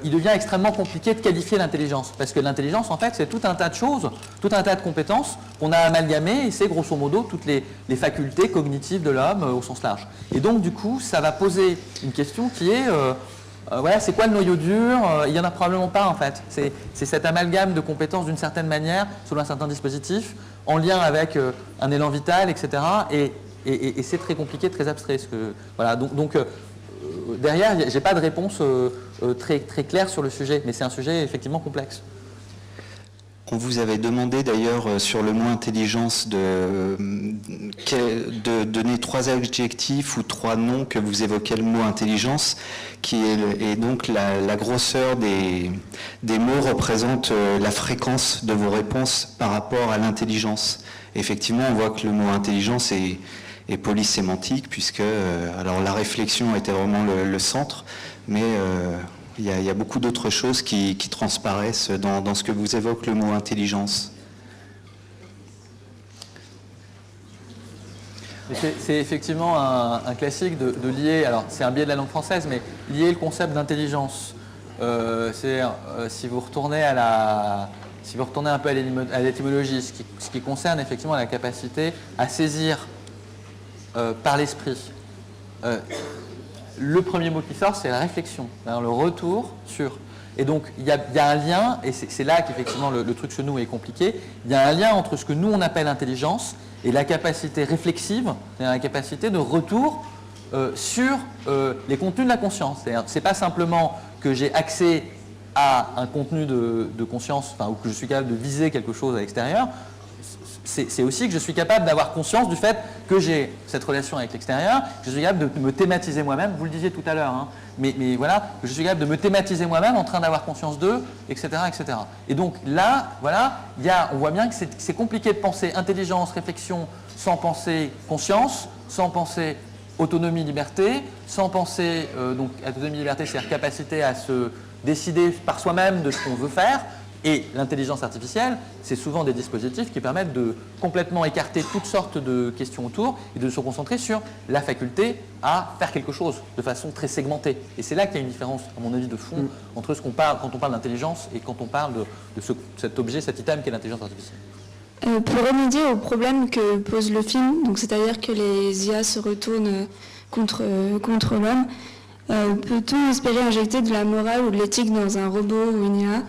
Il devient extrêmement compliqué de qualifier l'intelligence, parce que l'intelligence, en fait, c'est tout un tas de choses, tout un tas de compétences qu'on a amalgamées, et c'est grosso modo toutes les facultés cognitives de l'homme au sens large. Et donc, du coup, ça va poser une question qui est, voilà, c'est quoi le noyau dur? Il n'y en a probablement pas en fait. C'est cet amalgame de compétences d'une certaine manière, selon un certain dispositif, en lien avec un élan vital, etc. Et c'est très compliqué, très abstrait. Voilà, donc derrière, je n'ai pas de réponse très claire sur le sujet, mais c'est un sujet effectivement complexe. On vous avait demandé d'ailleurs sur le mot intelligence de donner 3 adjectifs ou 3 noms que vous évoquez le mot intelligence, et donc la grosseur des mots représente la fréquence de vos réponses par rapport à l'intelligence. Effectivement, on voit que le mot intelligence est polysémantique, puisque alors la réflexion était vraiment le centre, mais il y a beaucoup d'autres choses qui transparaissent dans ce que vous évoque le mot intelligence. C'est effectivement un classique de lier, alors c'est un biais de la langue française, mais lier le concept d'intelligence. Si vous retournez un peu à l'étymologie, ce qui concerne effectivement la capacité à saisir par l'esprit. Le premier mot qui sort, c'est la réflexion, le retour sur. Et donc, il y a un lien, et c'est là qu'effectivement le truc chez nous est compliqué, il y a un lien entre ce que nous on appelle intelligence et la capacité réflexive, c'est-à-dire la capacité de retour sur les contenus de la conscience. C'est pas simplement que j'ai accès à un contenu de conscience, ou que je suis capable de viser quelque chose à l'extérieur, c'est aussi que je suis capable d'avoir conscience du fait que j'ai cette relation avec l'extérieur, que je suis capable de me thématiser moi-même, vous le disiez tout à l'heure, hein, mais voilà, que je suis capable de me thématiser moi-même en train d'avoir conscience d'eux, etc., etc. Et donc là, voilà, on voit bien que c'est compliqué de penser intelligence, réflexion, sans penser conscience, sans penser autonomie, liberté, sans penser, donc autonomie, liberté, c'est-à-dire capacité à se décider par soi-même de ce qu'on veut faire. Et l'intelligence artificielle, c'est souvent des dispositifs qui permettent de complètement écarter toutes sortes de questions autour et de se concentrer sur la faculté à faire quelque chose de façon très segmentée. Et c'est là qu'il y a une différence, à mon avis, de fond entre ce qu'on parle quand on parle d'intelligence et quand on parle de cet objet, cet item qu'est l'intelligence artificielle. Pour remédier au problème que pose le film, donc c'est-à-dire que les IA se retournent contre l'homme, peut-on espérer injecter de la morale ou de l'éthique dans un robot ou une IA ?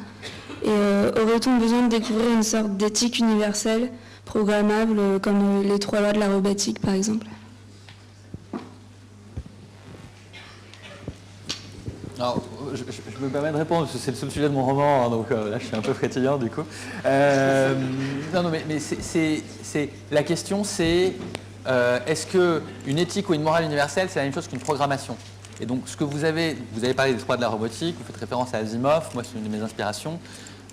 Et aurait-on besoin de découvrir une sorte d'éthique universelle, programmable, comme les 3 lois de la robotique, par exemple? Alors, je me permets de répondre, parce que c'est le seul sujet de mon roman, hein, donc là je suis un peu frétillant du coup. Non, mais la question c'est, est-ce qu'une éthique ou une morale universelle, c'est la même chose qu'une programmation? Et donc, ce que vous avez parlé des 3 de la robotique, vous faites référence à Asimov, moi c'est une de mes inspirations.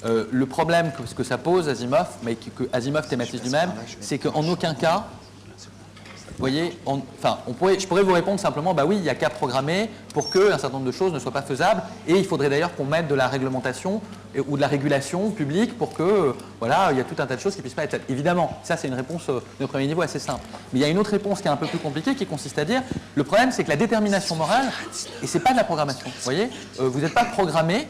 Le problème que ça pose, Asimov, mais que Asimov thématise lui-même, c'est qu'en aucun cas, vous voyez, je pourrais vous répondre simplement, bah oui, il n'y a qu'à programmer pour qu'un certain nombre de choses ne soient pas faisables, et il faudrait d'ailleurs qu'on mette de la réglementation ou de la régulation publique pour que, voilà, il y a tout un tas de choses qui ne puissent pas être faites. Évidemment, ça c'est une réponse de premier niveau assez simple. Mais il y a une autre réponse qui est un peu plus compliquée, qui consiste à dire, le problème c'est que la détermination morale, et c'est pas de la programmation, vous voyez, vous n'êtes pas programmé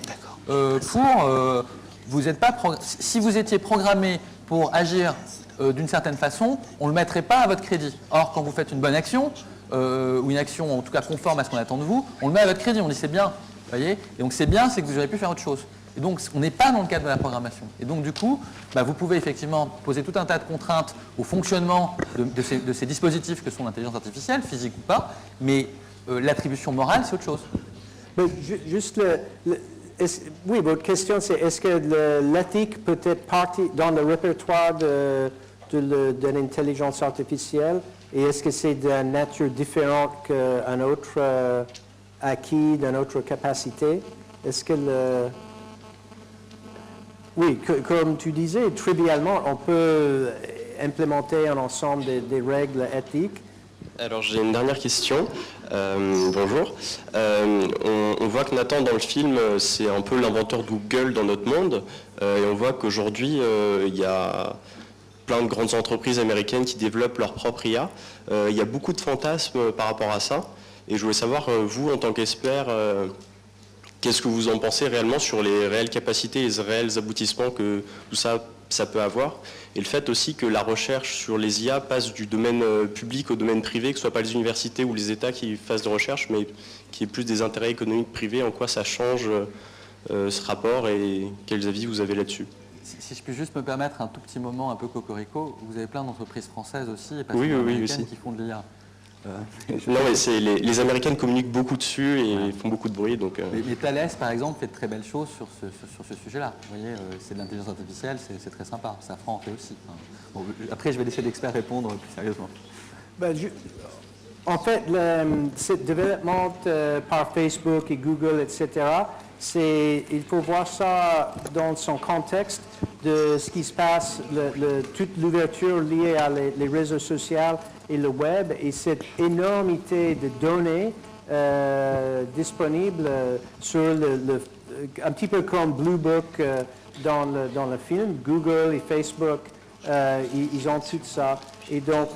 si vous étiez programmé pour agir d'une certaine façon, on ne le mettrait pas à votre crédit. Or, quand vous faites une bonne action, ou une action en tout cas conforme à ce qu'on attend de vous, on le met à votre crédit, on dit c'est bien, vous voyez. Et donc c'est bien, c'est que vous auriez pu faire autre chose. Et donc on n'est pas dans le cadre de la programmation. Et donc du coup, vous pouvez effectivement poser tout un tas de contraintes au fonctionnement de ces dispositifs que sont l'intelligence artificielle, physique ou pas, mais l'attribution morale, c'est autre chose. Mais juste oui, votre question c'est est-ce que l'éthique peut être partie dans le répertoire de l'intelligence artificielle et est-ce que c'est de nature différente qu'un autre acquis, d'une autre capacité? Est-ce que oui, comme tu disais, trivialement, on peut implémenter un ensemble des règles éthiques. Alors j'ai une dernière question. Bonjour. On voit que Nathan dans le film, c'est un peu l'inventeur de Google dans notre monde. Et on voit qu'aujourd'hui, il y a plein de grandes entreprises américaines qui développent leur propre IA. Il y a beaucoup de fantasmes par rapport à ça. Et je voulais savoir, vous, en tant qu'expert, qu'est-ce que vous en pensez réellement sur les réelles capacités et les réels aboutissements que tout ça ça peut avoir, et le fait aussi que la recherche sur les IA passe du domaine public au domaine privé, que ce ne soit pas les universités ou les États qui fassent de recherche, mais qui aient plus des intérêts économiques privés, en quoi ça change ce rapport et quels avis vous avez là-dessus? Si je puis juste me permettre un tout petit moment un peu cocorico, vous avez plein d'entreprises françaises aussi et pas oui, seulement oui, américaines aussi. qui font de l'IA. Non, mais les Américaines communiquent beaucoup dessus et font beaucoup de bruit. Donc, mais Thales, par exemple, fait de très belles choses sur ce sujet-là. Vous voyez, c'est de l'intelligence artificielle, c'est très sympa. Safran en fait aussi. Enfin, bon, après, je vais laisser l'expert répondre plus sérieusement. En fait, ce développement par Facebook et Google, etc., il faut voir ça dans son contexte de ce qui se passe, toute l'ouverture liée à les réseaux sociaux et le web, et cette énormité de données disponibles sur un petit peu comme Blue Book dans le film. Google et Facebook, ils ont tout ça. Et donc,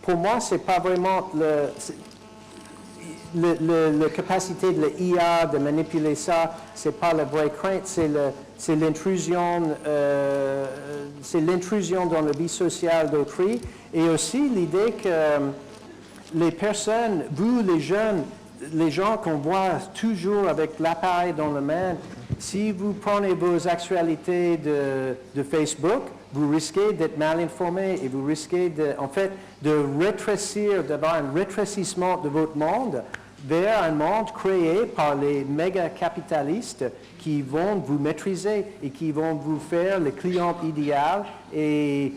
pour moi, c'est pas vraiment la capacité de l'IA de manipuler ça, c'est pas la vraie crainte, c'est l'intrusion dans la vie sociale d'autrui, et aussi l'idée que les personnes, vous les jeunes, les gens qu'on voit toujours avec l'appareil dans la main, si vous prenez vos actualités de Facebook, vous risquez d'être mal informé et vous risquez de rétrécir, d'avoir un rétrécissement de votre monde vers un monde créé par les méga capitalistes qui vont vous maîtriser et qui vont vous faire le client idéal. Et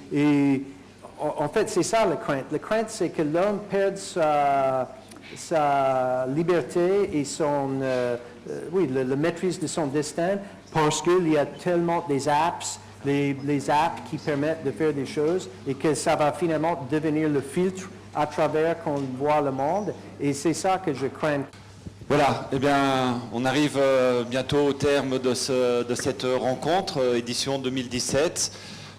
en fait, c'est ça la crainte. La crainte, c'est que l'homme perde sa liberté et la maîtrise de son destin parce qu'il y a tellement des apps, les apps qui permettent de faire des choses et que ça va finalement devenir le filtre à travers qu'on voit le monde. Et c'est ça que je crains. Voilà, eh bien, on arrive bientôt au terme de cette rencontre, édition 2017.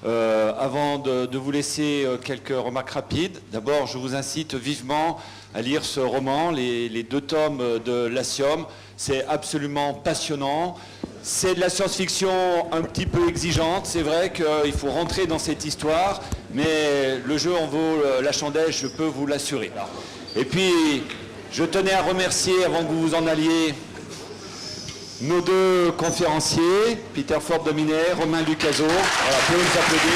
Avant de vous laisser quelques remarques rapides, d'abord, je vous incite vivement à lire ce roman, les 2 tomes de Latium. C'est absolument passionnant. C'est de la science-fiction un petit peu exigeante. C'est vrai qu'il faut rentrer dans cette histoire, mais le jeu en vaut la chandelle, je peux vous l'assurer. Et puis, je tenais à remercier, avant que vous vous en alliez, nos 2 conférenciers, Peter Ford-Dominet, Romain Lucaso. Voilà, vous pouvez nous applaudir.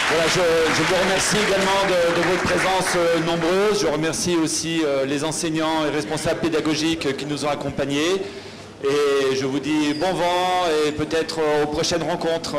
Voilà, je vous remercie également de votre présence nombreuse. Je remercie aussi les enseignants et responsables pédagogiques qui nous ont accompagnés. Et je vous dis bon vent et peut-être aux prochaines rencontres.